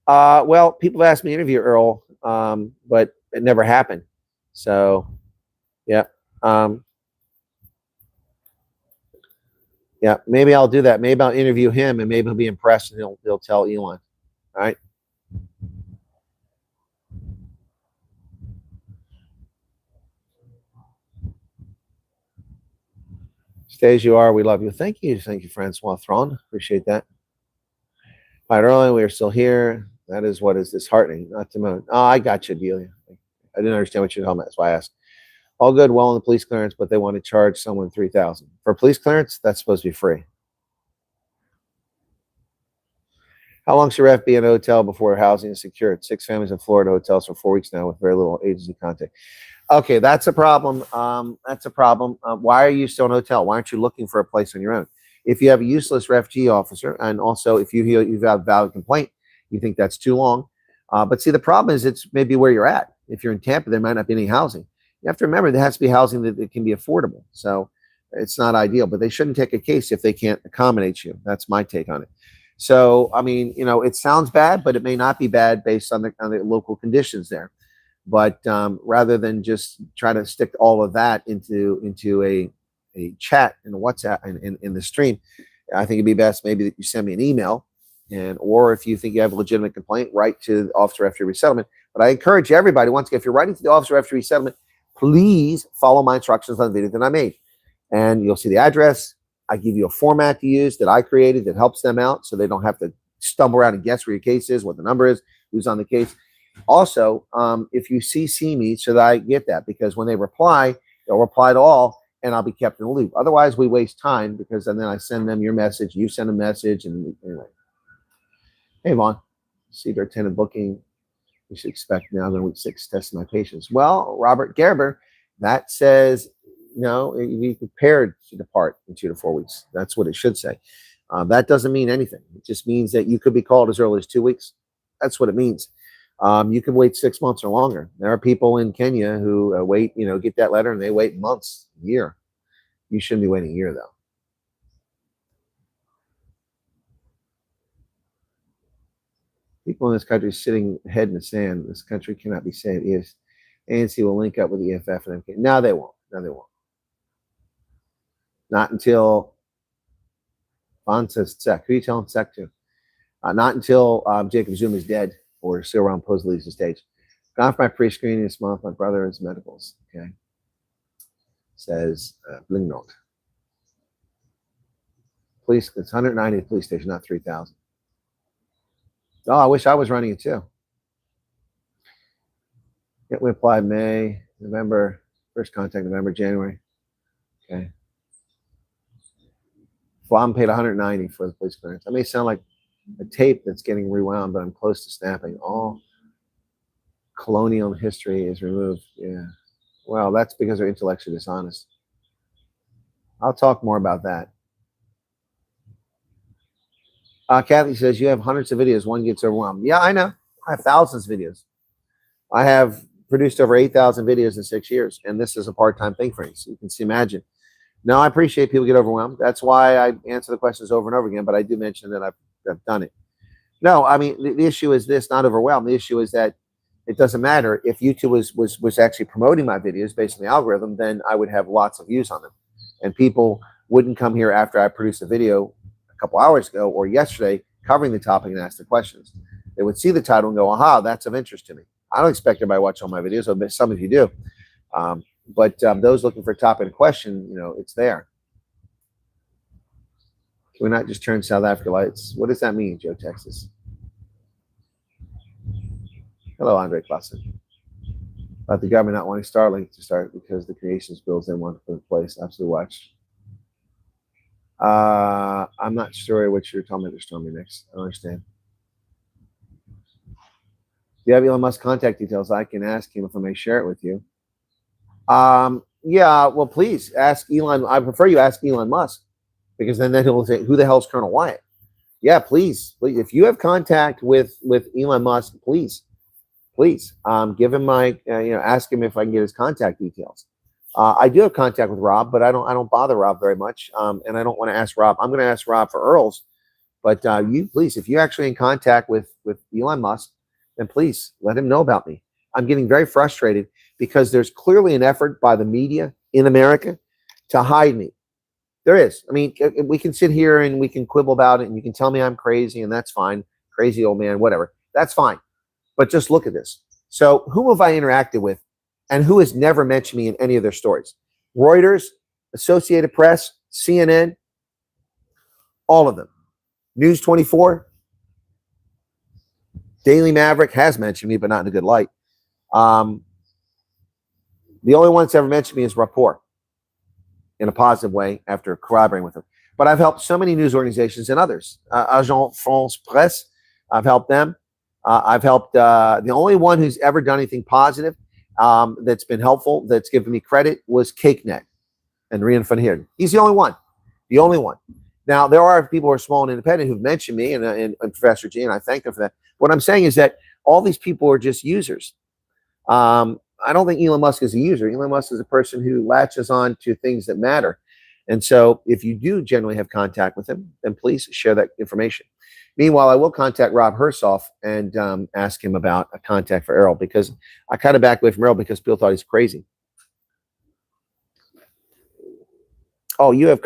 Well, people have asked me to interview Earl, but it never happened. So, yeah. Yeah, maybe I'll do that. Maybe I'll interview him, and maybe he'll be impressed, and he'll tell Elon. All right. Stay as you are. We love you. Thank you, Francois Thron. Appreciate that. Right, early, we are still here. That is what is disheartening. Not to moan. Oh, I got you, Delia. I didn't understand what you're talking about. That's why I asked. All good, well in the police clearance, but they want to charge someone $3,000 for police clearance. That's supposed to be free. How long should ref be in a hotel before housing is secured? 6 families in Florida hotels for 4 weeks now with very little agency contact. Okay, that's a problem. That's a problem. Why are you still in a hotel? Why aren't you looking for a place on your own? If you have a useless refugee officer, and also if you've got a valid complaint, you think that's too long. But see, the problem is it's maybe where you're at. If you're in Tampa, there might not be any housing. You have to remember there has to be housing that can be affordable. So it's not ideal, but they shouldn't take a case if they can't accommodate you. That's my take on it. So, I mean, it sounds bad, but it may not be bad based on the local conditions there. But rather than just try to stick all of that into a chat in the WhatsApp and in the stream, I think it'd be best maybe that you send me an email, or if you think you have a legitimate complaint, write to the Office of Refugee Resettlement. But I encourage everybody, once again, if you're writing to the Office of Refugee Resettlement, please follow my instructions on the video that I made. And you'll see the address. I give you a format to use that I created that helps them out so they don't have to stumble around and guess where your case is, what the number is, who's on the case. Also, if you CC me so that I get that, because when they reply, they'll reply to all, and I'll be kept in the loop. Otherwise, we waste time because then I send them your message, you send a message, and anyway. Hey, Vaughn, Cedar attended booking. We should expect now in week 6 testing my patients. Well, Robert Gerber, that says no, be prepared to depart in 2 to 4 weeks. That's what it should say. That doesn't mean anything. It just means that you could be called as early as 2 weeks. That's what it means. You can wait 6 months or longer. There are people in Kenya who wait, get that letter and they wait months, a year. You shouldn't be waiting a year, though. People in this country sitting head in the sand. This country cannot be saved. Yes, ANC will link up with the EFF and MK. No, they won't. No, they won't. Not until Bond says Sec. Who are you telling Sec to? Not until Jacob Zuma is dead or Cyril Ramaphosa leaves the stage. Gone for my pre-screening this month. My brother is medicals. Okay. Says Blingnot. Police, it's 190 at the police station, not 3,000. Oh, I wish I was running it too. We applied May, November, first contact November, January. Okay. Well, I'm paid 190 for the police clearance. That may sound like a tape that's getting rewound, but I'm close to snapping. All colonial history is removed. Yeah. Well, that's because they're intellectually dishonest. I'll talk more about that. Kathy says, you have hundreds of videos. One gets overwhelmed. Yeah, I know. I have thousands of videos. I have produced over 8,000 videos in 6 years, and this is a part-time thing for me. So you can see, imagine. No, I appreciate people get overwhelmed. That's why I answer the questions over and over again, but I do mention that I've done it. No, I mean, the issue is this, not overwhelmed. The issue is that it doesn't matter. If YouTube was actually promoting my videos based on the algorithm, then I would have lots of views on them. And people wouldn't come here after I produced a video a couple hours ago or yesterday covering the topic and ask the questions. They would see the title and go, aha, that's of interest to me. I don't expect everybody to watch all my videos, but some of you do. But those looking for a topic and question, it's there. Can we not just turn South Africa lights? What does that mean, Joe, Texas? Hello, Andre Klassen. About the government not wanting Starlink to start because the creations bills they want to put in place. Absolutely watch. I'm not sure what you're talking about. Stormy next. I don't understand. Do you have Elon Musk contact details? I can ask him if I may share it with you. Yeah, well, please ask Elon. I prefer you ask Elon Musk because then he'll say, who the hell's Colonel Wyatt? Yeah, please. If you have contact with Elon Musk, please give him my, ask him if I can get his contact details. I do have contact with Rob, but I don't bother Rob very much. And I don't want to ask Rob. I'm going to ask Rob for Earl's, but you please, if you're actually in contact with Elon Musk, then please let him know about me. I'm getting very frustrated because there's clearly an effort by the media in America to hide me. There is. I mean, we can sit here and we can quibble about it and you can tell me I'm crazy and that's fine. Crazy old man, whatever. That's fine. But just look at this. So who have I interacted with and who has never mentioned me in any of their stories? Reuters, Associated Press, CNN, all of them. News 24, Daily Maverick has mentioned me, but not in a good light. The only one that's ever mentioned me is Rapport in a positive way after corroborating with him. But I've helped so many news organizations and others. Agence France Presse, I've helped them. I've helped the only one who's ever done anything positive that's been helpful, that's given me credit, was CakeNet and Rian van Heerden. He's the only one. The only one. Now, there are people who are small and independent who've mentioned me and Professor G, and I thank them for that. What I'm saying is that all these people are just users. I don't think Elon Musk is a user. Elon Musk is a person who latches on to things that matter. And so if you do generally have contact with him, then please share that information. Meanwhile, I will contact Rob Hersoff and ask him about a contact for Errol because I kind of backed away from Errol because people thought he's crazy. Oh, you have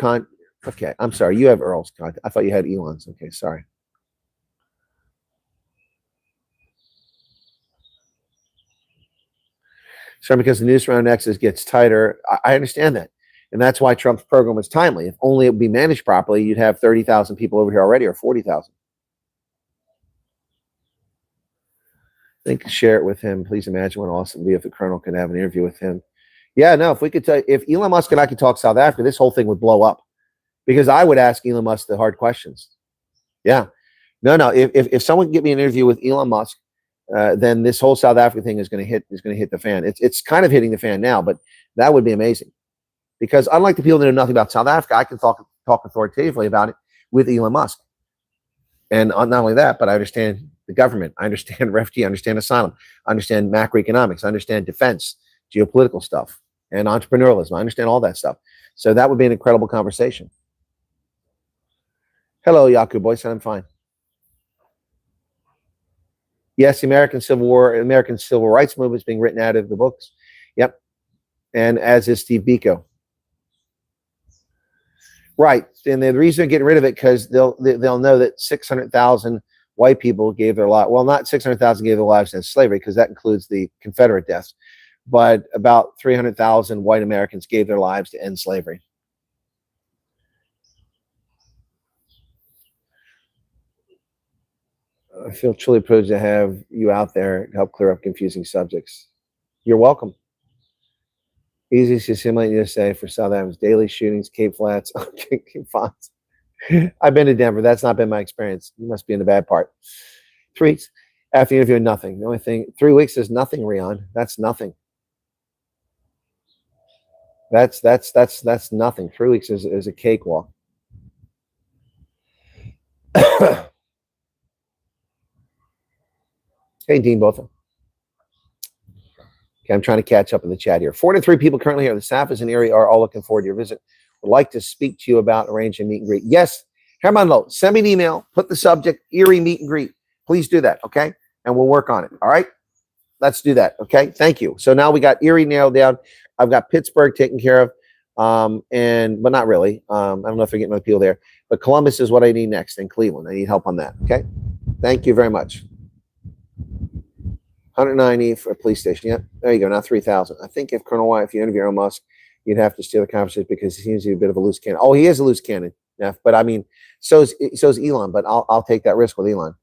okay, I'm sorry. You have Earl's contact. I thought you had Elon's. Okay, sorry. So because the news around Nexus gets tighter, I understand that. And that's why Trump's program was timely. If only it would be managed properly, you'd have 30,000 people over here already or 40,000. I think share it with him. Please imagine what awesome it would be if the Colonel could have an interview with him. Yeah, no, if we could if Elon Musk and I could talk South Africa, this whole thing would blow up because I would ask Elon Musk the hard questions. Yeah. No. If someone could get me an interview with Elon Musk, then this whole South Africa thing is going to hit the fan. It's kind of hitting the fan now, but that would be amazing. Because unlike the people that know nothing about South Africa, I can talk authoritatively about it. with Elon Musk. And not only that, but I understand the government. I understand refugee. I understand asylum. I understand macroeconomics. I understand defense, geopolitical stuff, and entrepreneurialism. I understand all that stuff. So that would be an incredible conversation. Hello, Yaku boy. Said I'm fine. Yes, the American Civil War, American Civil Rights Movement is being written out of the books. Yep. And as is Steve Biko. Right. And the reason they're getting rid of it because they'll know that 600,000 white people gave their life. Well, not 600,000 gave their lives in slavery because that includes the Confederate deaths, but about 300,000 white Americans gave their lives to end slavery. I feel truly privileged to have you out there to help clear up confusing subjects. You're welcome. Easy to assimilate USA for South Adams. Daily shootings, Cape Flats, Cape Fonts. I've been to Denver. That's not been my experience. You must be in the bad part. 3 weeks after the interview, nothing. The only thing, 3 weeks is nothing, Rion. That's nothing. That's nothing. 3 weeks is a cakewalk. Hey, Dean Botha. Okay, I'm trying to catch up in the chat here. 4 to 3 people currently here. The staff is in Erie are all looking forward to your visit. Would like to speak to you about arranging a meet and greet. Yes, Herman Lowe, send me an email. Put the subject Erie meet and greet. Please do that, okay? And we'll work on it. All right, let's do that. Okay, thank you. So now we got Erie nailed down. I've got Pittsburgh taken care of, but not really. I don't know if they're getting other people there. But Columbus is what I need next, and Cleveland. I need help on that. Okay, thank you very much. 190 for a police station. Yep, there you go. Now 3,000. I think if Colonel Wyatt, if you interview Elon Musk, you'd have to steal the conversation because he seems to be a bit of a loose cannon. Oh, he is a loose cannon. Yeah, but I mean, so's Elon. But I'll take that risk with Elon.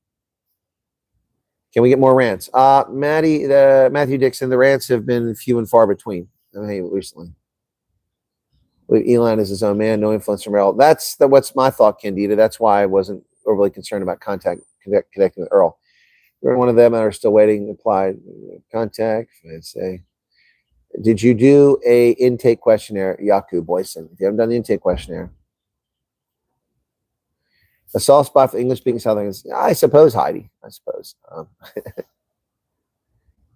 Can we get more rants? Matthew Dixon. The rants have been few and far between. Recently. Elon is his own man, no influence from Earl. What's my thought, Candida. That's why I wasn't overly concerned about connecting with Earl. You're one of them that are still waiting. Applied contact. Let's say, did you do a intake questionnaire, Yaku Boyson? If you haven't done the intake questionnaire, a soft spot for English-speaking South Africans. I suppose, Heidi. I suppose. I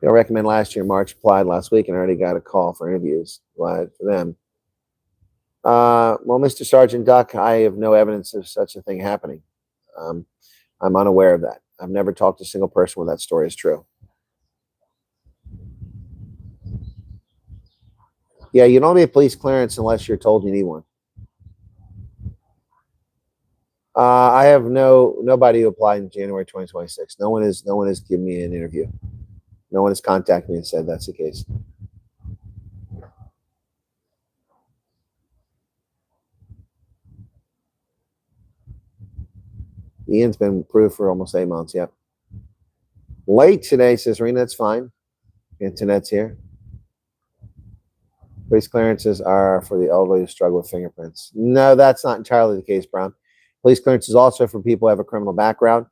recommend last year. March applied last week and I already got a call for interviews. Glad for them. Well, Mr. Sergeant Duck, I have no evidence of such a thing happening. I'm unaware of that. I've never talked to a single person where that story is true. Yeah, you don't need a police clearance unless you're told you need one. I have nobody who applied in January 2026. No one has given me an interview. No one has contacted me and said that's the case. Ian's been approved for almost 8 months. Yep. Late today, says Rena. That's fine. Internet's here. Police clearances are for the elderly who struggle with fingerprints. No, that's not entirely the case, Brown. Police clearance is also for people who have a criminal background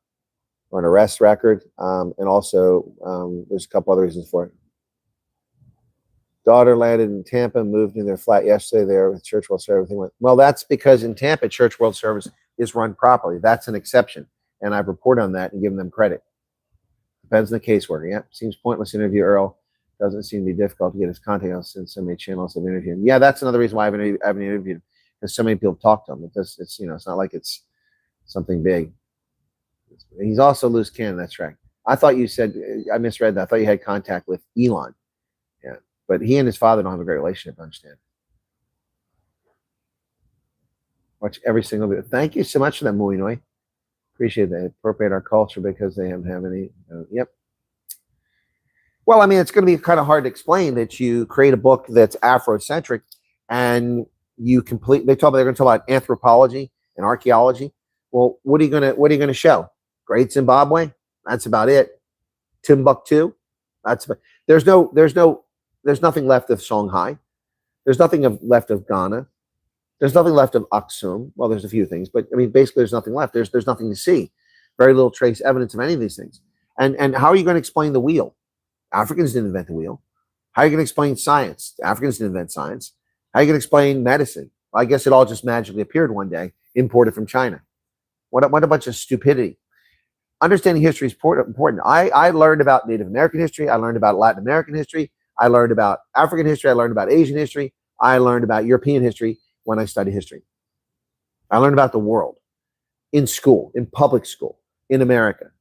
or an arrest record, and also there's a couple other reasons for it. Daughter landed in Tampa, moved in their flat yesterday there with Church World Service. Everything went well. That's because in Tampa, Church World Service is run properly. That's an exception, and I've reported on that and given them credit. Depends on the caseworker. Yeah, seems pointless to interview Earl. Doesn't seem to be difficult to get his contact out since so many channels have interviewed him. Yeah, that's another reason why I haven't interviewed him, because so many people talk to him. It's it's not like it's something big. He's also loose cannon. That's right. I thought you said, I misread that. I thought you had contact with Elon. Yeah, but he and his father don't have a great relationship. I understand. Watch every single video. Thank you so much for that, Muinoi. Appreciate that. Appropriate our culture because they don't have any. Yep. Well, I mean, it's going to be kind of hard to explain that you create a book that's Afrocentric and you complete. They're going to talk about anthropology and archaeology. Well, what are you going to show? Great Zimbabwe? That's about it. Timbuktu? There's nothing left of Songhai. There's nothing left of Ghana. There's nothing left of Aksum. Well, there's a few things, but I mean, basically, there's nothing left. There's nothing to see. Very little trace evidence of any of these things. And how are you going to explain the wheel? Africans didn't invent the wheel. How are you going to explain science? Africans didn't invent science. How are you going to explain medicine? Well, I guess it all just magically appeared one day, imported from China. What a bunch of stupidity. Understanding history is important. I learned about Native American history. I learned about Latin American history. I learned about African history. I learned about Asian history. I learned about European history when I studied history. I learned about the world in school, in public school, in America.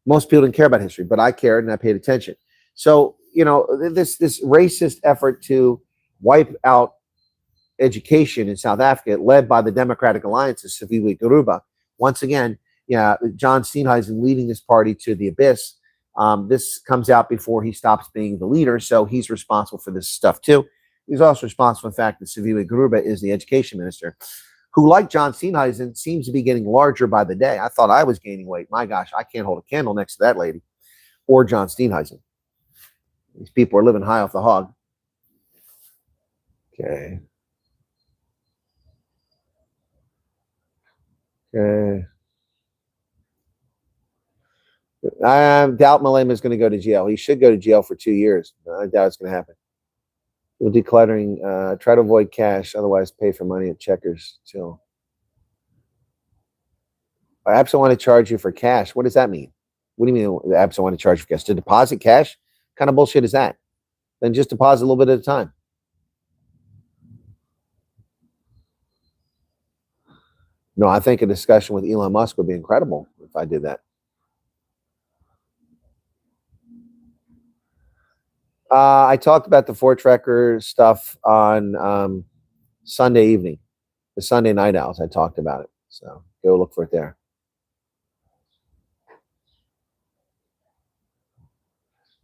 Most people didn't care about history, but I cared and I paid attention. So, you know, this racist effort to wipe out education in South Africa, led by the Democratic Alliance's Siviwe Garuba. Once again, yeah, John Steenhuisen leading this party to the abyss. This comes out before he stops being the leader, so he's responsible for this stuff too. He's also responsible for the fact that Siviwe Garuba is the education minister, who, like John Steenhuisen, seems to be getting larger by the day. I thought I was gaining weight. My gosh, I can't hold a candle next to that lady or John Steenhuisen. These people are living high off the hog. Okay. Okay. I doubt Malema is going to go to jail. He should go to jail for 2 years. I doubt it's going to happen. We'll decluttering. Try to avoid cash. Otherwise, pay for money at Checkers. Chill. Apps don't want to charge you for cash. What does that mean? What do you mean the apps don't want to charge you for cash? To deposit cash? What kind of bullshit is that? Then just deposit a little bit at a time. No, I think a discussion with Elon Musk would be incredible if I did that. I talked about the Fortrekker stuff on Sunday evening, the Sunday Night Owls. I talked about it, so go look for it there.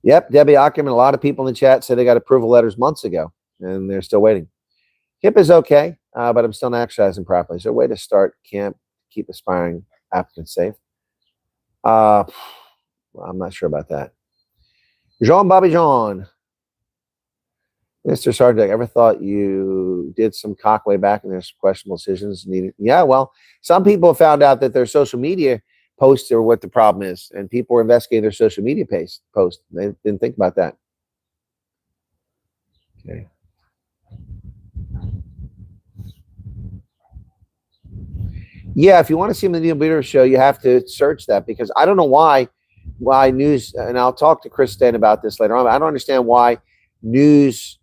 Yep, Debbie Ackerman. A lot of people in the chat said they got approval letters months ago, and they're still waiting. HIP is okay, but I'm still not exercising properly. Is there a way to start camp, keep aspiring applicants safe? Well, I'm not sure about that. Jean Bobby John. Mr. Sargent, ever thought you did some cock way back and there's questionable decisions needed? Yeah, well, some people have found out that their social media posts are what the problem is, and people are investigating their social media posts. They didn't think about that. Okay. Yeah, if you want to see him in the Neil Beater show, you have to search that, because I don't know why news, and I'll talk to Chris Stan about this later on. I don't understand why news,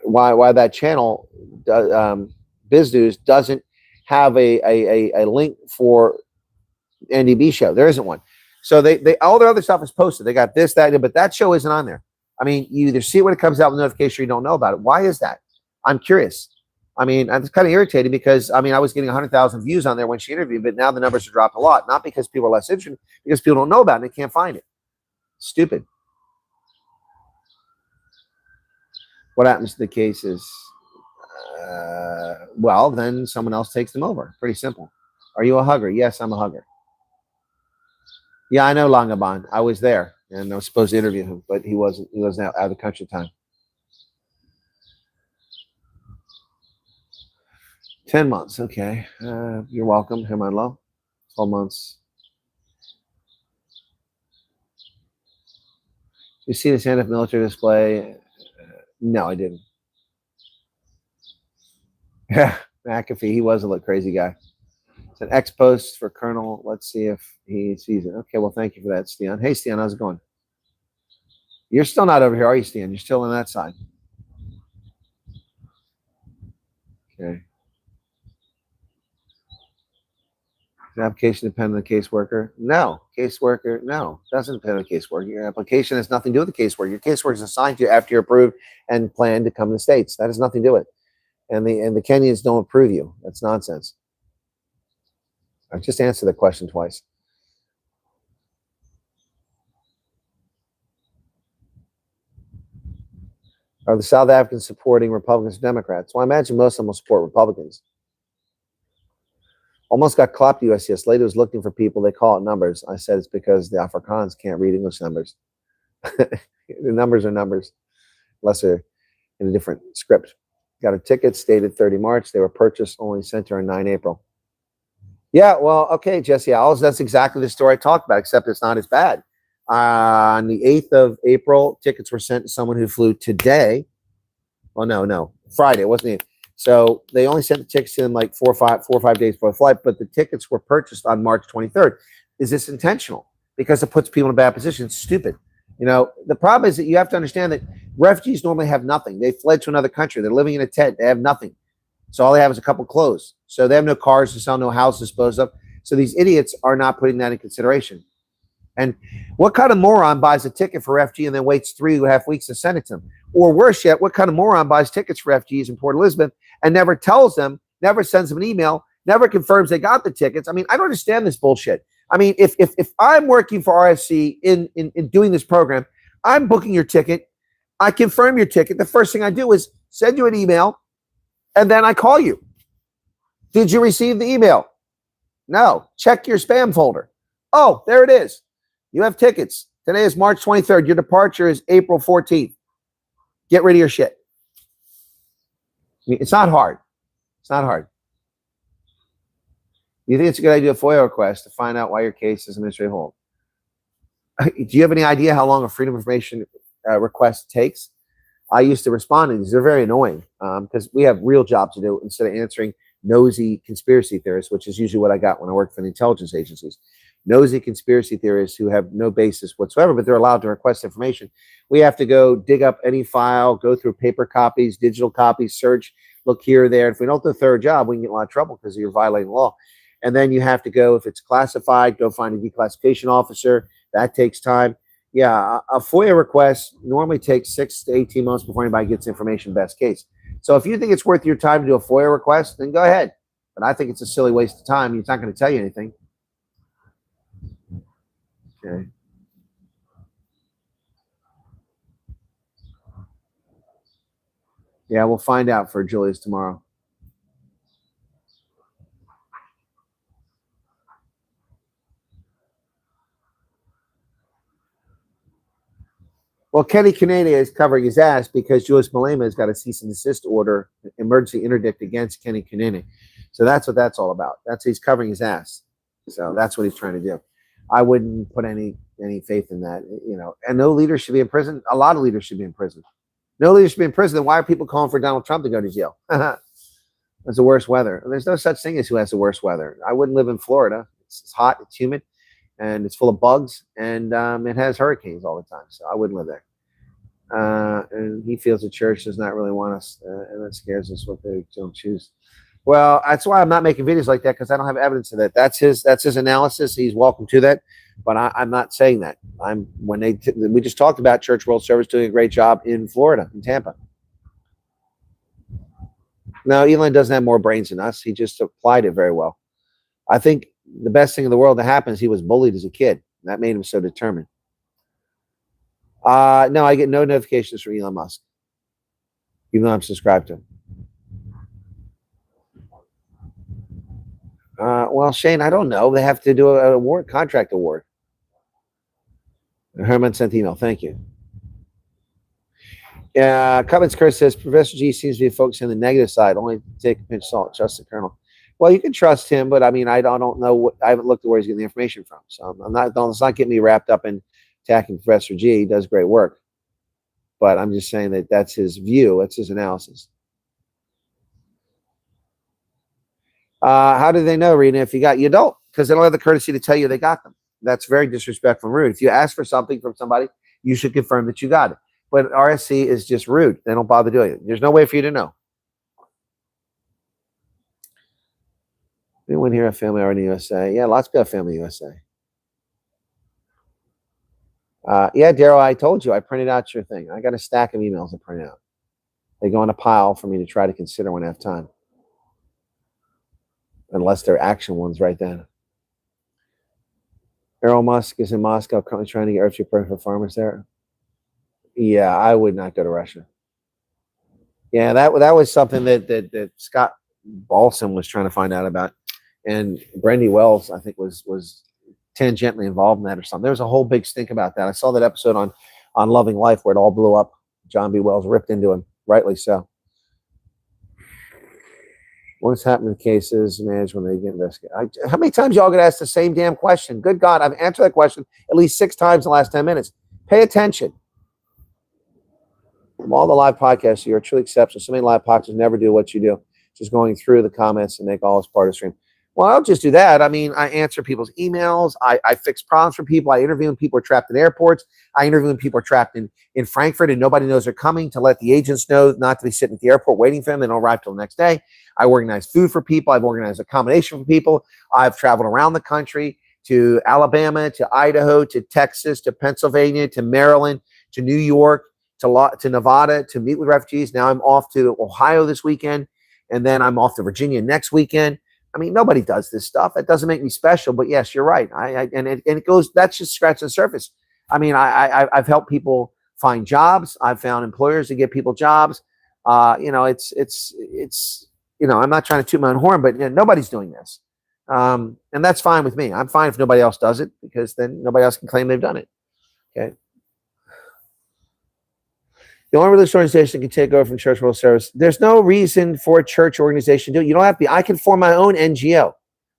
why that channel, Biz News, doesn't have a link for NDB show. There isn't one. So they all their other stuff is posted. They got this, that, but that show isn't on there. I mean, you either see it when it comes out with notification or you don't know about it. Why is that? I'm curious. I mean, I'm kind of irritated because, I mean, I was getting 100,000 views on there when she interviewed, but now the numbers have dropped a lot. Not because people are less interested, because people don't know about it and they can't find it. Stupid. What happens to the cases? Well, then someone else takes them over. Pretty simple. Are you a hugger? Yes, I'm a hugger. Yeah, I know Langaban. I was there, and I was supposed to interview him, but he wasn't. He was out of the country time. 10 months. Okay. You're welcome. Am I low? 12 months. You see the stand-up military display? No, I didn't. Yeah, McAfee. He was a crazy guy. It's an X post for Colonel. Let's see if he sees it. Okay. Well, thank you for that, Stian. Hey, Stian, how's it going? You're still not over here, are you, Stian? You're still on that side. Okay. Your application depend on the caseworker? No. Caseworker, no. Doesn't depend on the caseworker. Your application has nothing to do with the caseworker. Your caseworker is assigned to you after you're approved and plan to come to the States. That has nothing to do with it. And the Kenyans don't approve you. That's nonsense. I just answered the question twice. Are the South Africans supporting Republicans or Democrats? Well, I imagine most of them will support Republicans. Almost got clapped USCS. Lady was looking for people. They call it numbers. I said it's because the Afrikaans can't read English numbers. The numbers are numbers, unless they're in a different script. Got a ticket, stated 30 March. They were purchased, only sent her on 9 April. Yeah, well, okay, Jesse Owls. That's exactly the story I talked about, except it's not as bad. On the 8th of April, tickets were sent to someone who flew today. Oh, no, Friday. It wasn't So they only sent the tickets to them like 4 or 5 days before the flight, but the tickets were purchased on March 23rd. Is this intentional? Because it puts people in a bad position. It's stupid. The problem is that you have to understand that refugees normally have nothing. They fled to another country. They're living in a tent. They have nothing. So all they have is a couple clothes. So they have no cars to sell, no house to dispose of. So these idiots are not putting that in consideration. And what kind of moron buys a ticket for refugee and then waits 3.5 weeks to send it to them? Or worse yet, what kind of moron buys tickets for refugees in Port Elizabeth and never tells them, never sends them an email, never confirms they got the tickets? I mean, I don't understand this bullshit. I mean, if I'm working for RSC in doing this program, I'm booking your ticket. I confirm your ticket. The first thing I do is send you an email, and then I call you. Did you receive the email? No. Check your spam folder. Oh, there it is. You have tickets. Today is March 23rd. Your departure is April 14th. Get rid of your shit. I mean, it's not hard. It's not hard. You think it's a good idea, FOIA request to find out why your case is administrative hold? Do you have any idea how long a freedom of information request takes? I used to respond to these. They're very annoying because we have real jobs to do instead of answering nosy conspiracy theorists, which is usually what I got when I worked for the intelligence agencies. Nosy conspiracy theorists who have no basis whatsoever, but they're allowed to request information. We have to go dig up any file, go through paper copies, digital copies, search, look here or there. If we don't do a thorough job, we can get in a lot of trouble because you're violating the law. And then you have to go, if it's classified, go find a declassification officer. That takes time. Yeah, a FOIA request normally takes 6 to 18 months before anybody gets information, best case. So if you think it's worth your time to do a FOIA request, then go ahead. But I think it's a silly waste of time. It's not going to tell you anything. Okay. Yeah, we'll find out for Julius tomorrow. Well, Kenny Kaneda is covering his ass because Julius Malema has got a cease and desist order, emergency interdict against Kenny Kaneda. So that's what that's all about. He's covering his ass. So that's what he's trying to do. I wouldn't put any faith in that, And no leader should be in prison. A lot of leaders should be in prison. No leader should be in prison. Then why are people calling for Donald Trump to go to jail? That's the worst weather. There's no such thing as who has the worst weather. I wouldn't live in Florida. It's hot. It's humid. And it's full of bugs, and it has hurricanes all the time, so I wouldn't live there. And he feels the church does not really want us, and that scares us what they don't choose. Well, that's why I'm not making videos like that, because I don't have evidence of that. That's his analysis. He's welcome to that, but I'm not saying that. We just talked about Church World Service doing a great job in Florida, in Tampa. Now, Elon doesn't have more brains than us. He just applied it very well. I think the best thing in the world that happens, he was bullied as a kid. That made him so determined. No, I get no notifications from Elon Musk, even though I'm subscribed to him. Well, Shane, I don't know. They have to do an award, contract award. Herman sent the email. Thank you. Cummins Chris says, Professor G seems to be focusing on the negative side. Only take a pinch of salt. Trust the colonel. Well, you can trust him, but I mean, I don't know. I haven't looked at where he's getting the information from. So let's not get me wrapped up in attacking Professor G. He does great work. But I'm just saying that that's his view. That's his analysis. How do they know, Rena, if you don't? Because they don't have the courtesy to tell you they got them. That's very disrespectful and rude. If you ask for something from somebody, you should confirm that you got it. But RSC is just rude. They don't bother doing it. There's no way for you to know. Anyone here have family already in the USA? Yeah, lots of people have family in the USA. Yeah, Daryl, I told you I printed out your thing. I got a stack of emails I printed out. They go in a pile for me to try to consider when I have time. Unless they're action ones right then. Elon Musk is in Moscow currently trying to get earth support for farmers there. Yeah, I would not go to Russia. Yeah, that was something that Scott Balsam was trying to find out about. And Brandy Wells, I think, was tangentially involved in that or something. There was a whole big stink about that. I saw that episode on Loving Life where it all blew up. John B. Wells ripped into him, rightly so. What's happening to cases managed when they get investigated? How many times y'all get asked the same damn question? Good God, I've answered that question at least 6 times in the last 10 minutes. Pay attention. From all the live podcasts, you're truly exceptional. So many live podcasts never do what you do. just going through the comments and make all this part of the stream. Well, I'll just do that. I mean, I answer people's emails. I fix problems for people. I interview when people are trapped in airports. I interview when people are trapped in Frankfurt and nobody knows they're coming, to let the agents know not to be sitting at the airport waiting for them. They don't arrive till the next day. I organize food for people. I've organized accommodation for people. I've traveled around the country to Alabama, to Idaho, to Texas, to Pennsylvania, to Maryland, to New York, to Nevada, to meet with refugees. Now I'm off to Ohio this weekend, and then I'm off to Virginia next weekend. I mean, nobody does this stuff. It doesn't make me special, but yes, you're right. And it goes, that's just scratching the surface. I mean, I've helped people find jobs. I've found employers to get people jobs. It's I'm not trying to toot my own horn, but nobody's doing this. And that's fine with me. I'm fine if nobody else does it, because then nobody else can claim they've done it. Okay. The only religious organization can take over from Church World Service. There's no reason for a church organization to do it. You don't have to be. I can form my own NGO.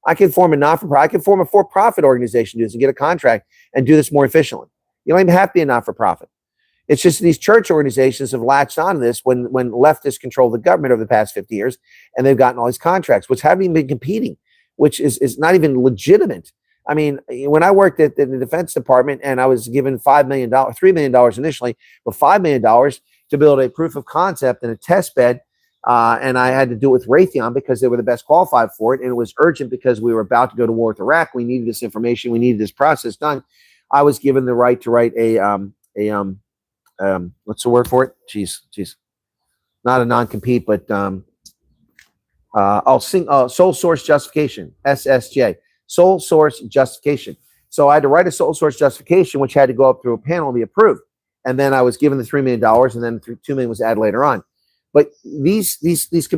I can form a not-for-profit. I can form a for-profit organization to do this and get a contract and do this more efficiently. You don't even have to be a not-for-profit. It's just these church organizations have latched onto this when leftists control the government over the past 50 years, and they've gotten all these contracts, which haven't even been competing, which is not even legitimate. I mean, when I worked at the Defense Department and I was given $3 million initially, but $5 million to build a proof of concept and a test bed, and I had to do it with Raytheon because they were the best qualified for it, and it was urgent because we were about to go to war with Iraq. We needed this information. We needed this process done. I was given the right to write what's the word for it? Jeez, not a non-compete, but sole source justification, SSJ. Sole source justification. So I had to write a sole source justification, which had to go up through a panel and be approved. And then I was given the $3 million, and then $2 million was added later on. But these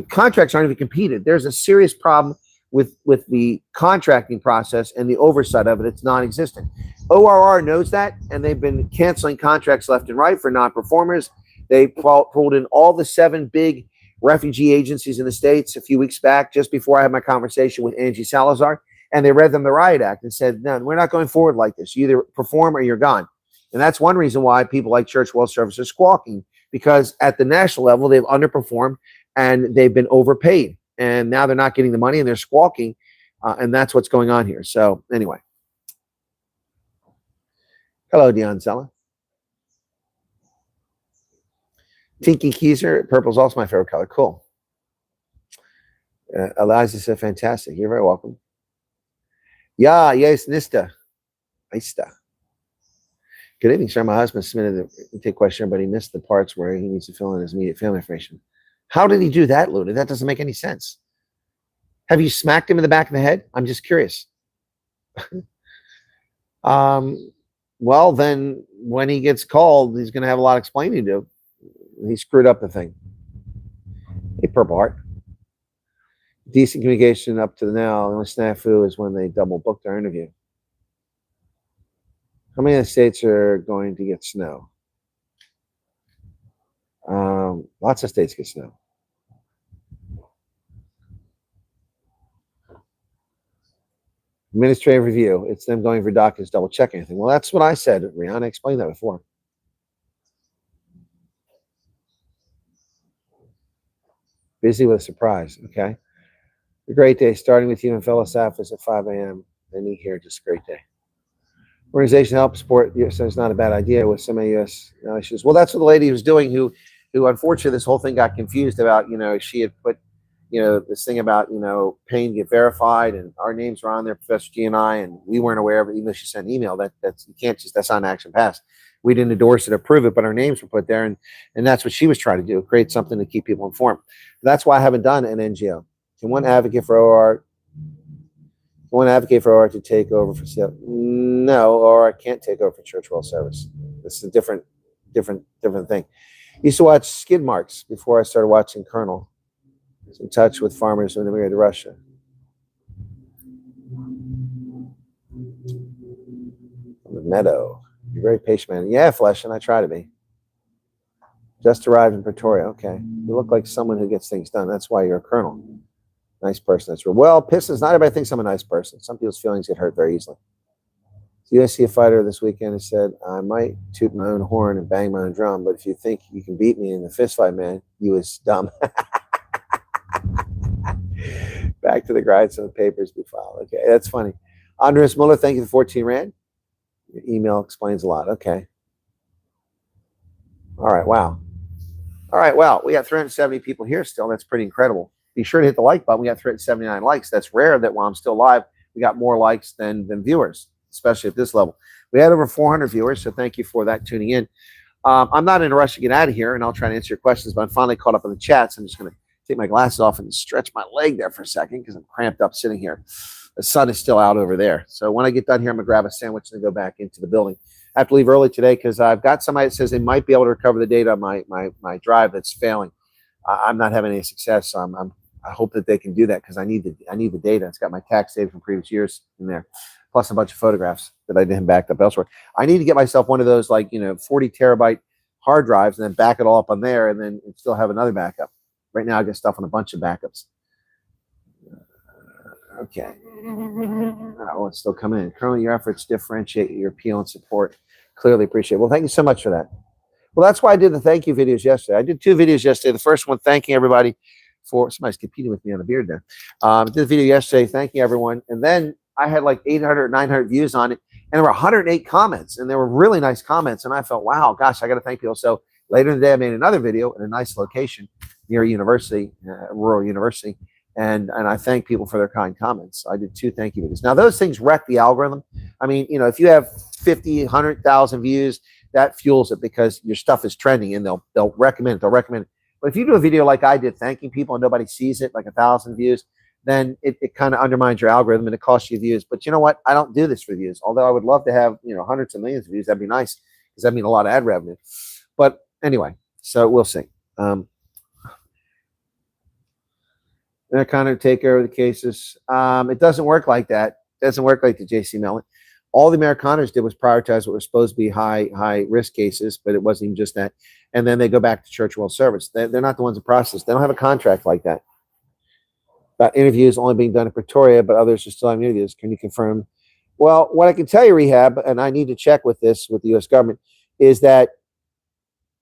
contracts aren't even competed. There's a serious problem with the contracting process and the oversight of it. It's non-existent. ORR knows that, and they've been canceling contracts left and right for non-performers. They pulled in all the 7 big refugee agencies in the States a few weeks back, just before I had my conversation with Angie Salazar. And they read them the Riot Act and said, no, we're not going forward like this. You either perform or you're gone. And that's one reason why people like Church World Service are squawking, because at the national level, they've underperformed and they've been overpaid. And now they're not getting the money and they're squawking. And that's what's going on here. So anyway. Hello, Dion Zella. Tinky Keiser, purple's also my favorite color. Cool. Eliza said, fantastic. You're very welcome. Yeah, yes, Nista. Good evening, sir. My husband submitted the intake question, but he missed the parts where he needs to fill in his immediate family information. How did he do that, Luna? That doesn't make any sense. Have you smacked him in the back of the head? I'm just curious. Well, then when he gets called, he's going to have a lot of explaining to do. He screwed up the thing. Hey, Purple Heart. Decent communication up to now. The only snafu is when they double booked our interview. How many of the states are going to get snow? Lots of states get snow. Administrative review. It's them going for documents, double check anything. Well, that's what I said. Rihanna explained that before. Busy with a surprise. Okay. A great day starting with you and fellow staffers at 5 a.m. They meet here. Just a great day. Organization help support U.S. is not a bad idea with some U.S. issues. Well, that's what the lady was doing who unfortunately this whole thing got confused about, she had put, this thing about, paying to get verified and our names were on there, Professor G and I, and we weren't aware of it, even though she sent an email. That's not an action pass. We didn't endorse it, approve it, but our names were put there. And that's what she was trying to do, create something to keep people informed. That's why I haven't done an NGO. Can one advocate for OR? One advocate for OR to take over for CL? No, OR can't take over for Church World Service. This is a different thing. Used to watch skid marks before I started watching Colonel. Was in touch with farmers when they immigrated to Russia. From the meadow. You're very patient, man. Yeah, Flesh, and I try to be. Just arrived in Pretoria. Okay. You look like someone who gets things done. That's why you're a colonel. Nice person. That's real. Well, Pistons, not everybody thinks I'm a nice person. Some people's feelings get hurt very easily. UFC fighter this weekend has said, I might toot my own horn and bang my own drum, but if you think you can beat me in the fist fight, man, you is dumb. Back to the grind, so the papers be filed. Okay, that's funny. Andres Muller, thank you for 14 Rand. Your email explains a lot. Okay. All right, wow. All right, well, we got 370 people here still. That's pretty incredible. Be sure to hit the like button. We got 379 likes. That's rare that while I'm still live, we got more likes than viewers, especially at this level. We had over 400 viewers, so thank you for that tuning in. I'm not in a rush to get out of here, and I'll try to answer your questions, but I'm finally caught up on the chats. I'm just going to take my glasses off and stretch my leg there for a second because I'm cramped up sitting here. The sun is still out over there. So when I get done here, I'm going to grab a sandwich and go back into the building. I have to leave early today because I've got somebody that says they might be able to recover the data on my drive that's failing. I'm not having any success. So I hope that they can do that because I need the data. It's got my tax data from previous years in there, plus a bunch of photographs that I didn't back up elsewhere. I need to get myself one of those 40 terabyte hard drives and then back it all up on there and then still have another backup. Right now I got stuff on a bunch of backups. Okay. Oh, it's still coming in. Currently, your efforts differentiate your appeal and support. Clearly appreciate it. Well, thank you so much for that. Well, that's why I did the thank you videos yesterday. I did 2 videos yesterday. The first one thanking everybody for, somebody's competing with me on the beard there. I did the video yesterday thanking everyone. And then I had like 800, 900 views on it. And there were 108 comments. And they were really nice comments. And I felt, wow, gosh, I got to thank people. So later in the day, I made another video in a nice location near a university, rural university. And I thank people for their kind comments. I did 2 thank you videos. Now, those things wreck the algorithm. I mean, if you have 50, 100,000 views, that fuels it because your stuff is trending and they'll recommend it. They'll recommend it. But if you do a video like I did, thanking people and nobody sees it, like 1,000 views, then it kind of undermines your algorithm and it costs you views. But you know what? I don't do this for views. Although I would love to have, hundreds of millions of views. That'd be nice because that'd mean a lot of ad revenue. But anyway, so we'll see. They're kind of take care of the cases. It doesn't work like that. It doesn't work like the JC Mellon. All the Amerikaners did was prioritize what were supposed to be high risk cases, but it wasn't even just that. And then they go back to Church World Service. They're not the ones that process. They don't have a contract like that. About interviews only being done in Pretoria, but others are still having interviews. Can you confirm? Well, what I can tell you, Rehab, and I need to check with this with the U.S. government, is that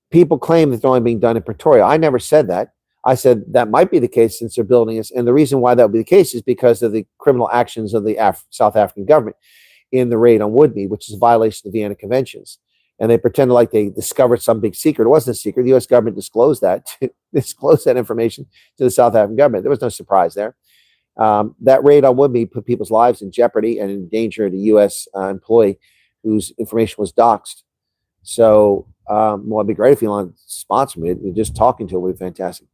people claim that they're only being done in Pretoria. I never said that. I said that might be the case since they're building this. And the reason why that would be the case is because of the criminal actions of the South African government in the raid on Woodby, which is a violation of the Vienna Conventions. And they pretended like they discovered some big secret. It wasn't a secret. The U.S. government disclosed that information to the South African government. There was no surprise there. That raid on Woodby put people's lives in jeopardy and endangered a U.S. Employee whose information was doxed. So, well, it'd be great if Elon sponsored me. Just talking to him would be fantastic.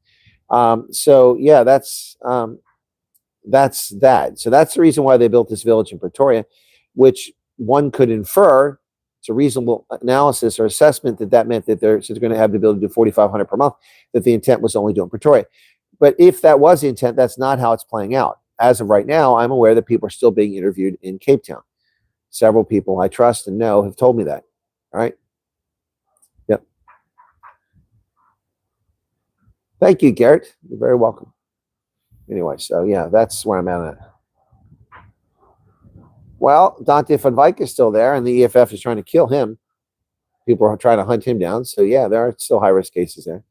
So yeah, that's that. So that's the reason why they built this village in Pretoria, which one could infer it's a reasonable analysis or assessment that meant that they're going to have the ability to do 4,500 per month, that the intent was only doing Pretoria. But if that was the intent, that's not how it's playing out. As of right now, I'm aware that people are still being interviewed in Cape Town. Several people I trust and know have told me that. All right. Yep. Thank you, Garrett. You're very welcome. Anyway, so yeah, that's where I'm at. Well, Dante van Wyk is still there, and the EFF is trying to kill him. People are trying to hunt him down. So yeah, there are still high-risk cases there.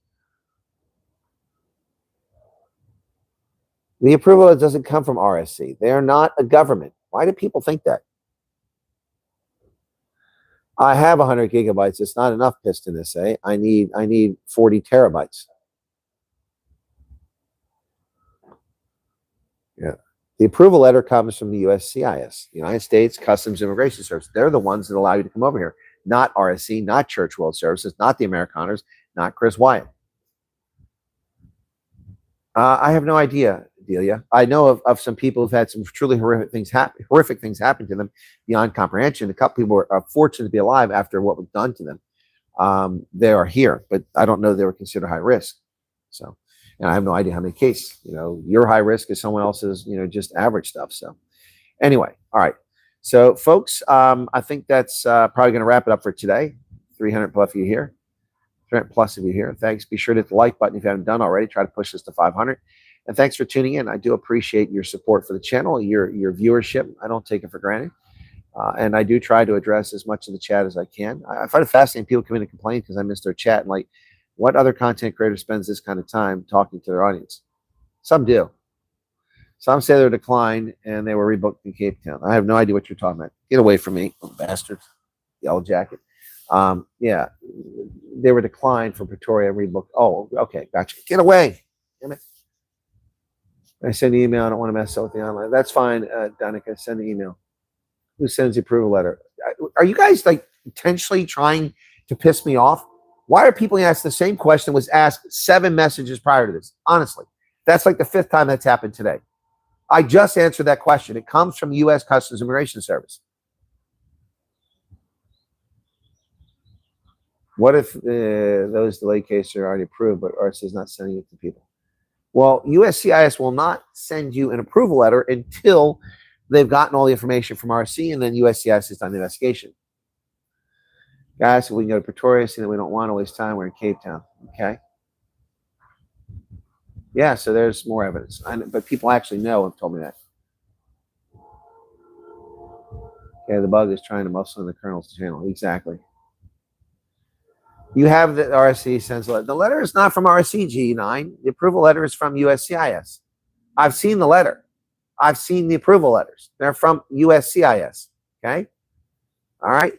The approval doesn't come from RSC. They are not a government. Why do people think that? I have 100 gigabytes. It's not enough, Piston SA. I need 40 terabytes. Yeah. The approval letter comes from the USCIS, United States Customs Immigration Service. They're the ones that allow you to come over here, not RSC, not Church World Services, not the Amerikaners, not Chris Wyatt. I have no idea, Delia. I know of some people who've had some truly horrific things happen to them beyond comprehension. A couple people are fortunate to be alive after what was done to them. They are here, but I don't know they were considered high risk. So. And I have no idea how many cases, your high risk is someone else's, just average stuff. So anyway, all right. So folks, I think that's probably going to wrap it up for today. 300 plus of you here. 300 plus of you here. Thanks. Be sure to hit the like button if you haven't done already. Try to push this to 500. And thanks for tuning in. I do appreciate your support for the channel, your viewership. I don't take it for granted. And I do try to address as much of the chat as I can. I find it fascinating. People come in and complain because I miss their chat. And what other content creator spends this kind of time talking to their audience? Some do. Some say they're declined and they were rebooked in Cape Town. I have no idea what you're talking about. Get away from me, bastards. Yellow jacket. Yeah, they were declined for Pretoria and rebooked. Oh, okay, gotcha. Get away. Damn it. I send an email. I don't want to mess up with the online. That's fine, Danica. Send the email. Who sends the approval letter? Are you guys like intentionally trying to piss me off? Why are people asking the same question was asked 7 messages prior to this? Honestly, that's like the 5th time that's happened today. I just answered that question. It comes from U.S. Customs Immigration Service. What if those delay cases are already approved, but RC is not sending it to people? Well, USCIS will not send you an approval letter until they've gotten all the information from RC, and then USCIS has done the investigation. Guys, if we can go to Pretoria, see that we don't want to waste time, we're in Cape Town. Okay. Yeah, so there's more evidence. But people actually know and told me that. Okay, the bug is trying to muscle in the kernel's channel. Exactly. You have the RSC sends a letter. The letter is not from RSC G9. The approval letter is from USCIS. I've seen the letter. I've seen the approval letters. They're from USCIS. Okay? All right?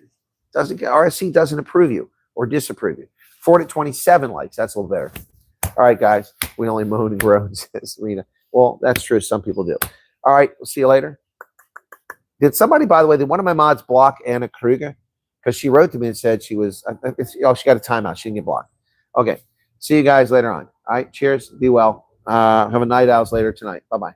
RSC doesn't approve you or disapprove you. Forward at 27 likes. That's a little better. All right, guys. We only moan and groan, says Rena. Well, that's true. Some people do. All right. We'll see you later. Did somebody, by the way, did one of my mods block Anna Kruger? Because she wrote to me and said she was, she got a timeout. She didn't get blocked. Okay. See you guys later on. All right. Cheers. Be well. Have a night owls later tonight. Bye-bye.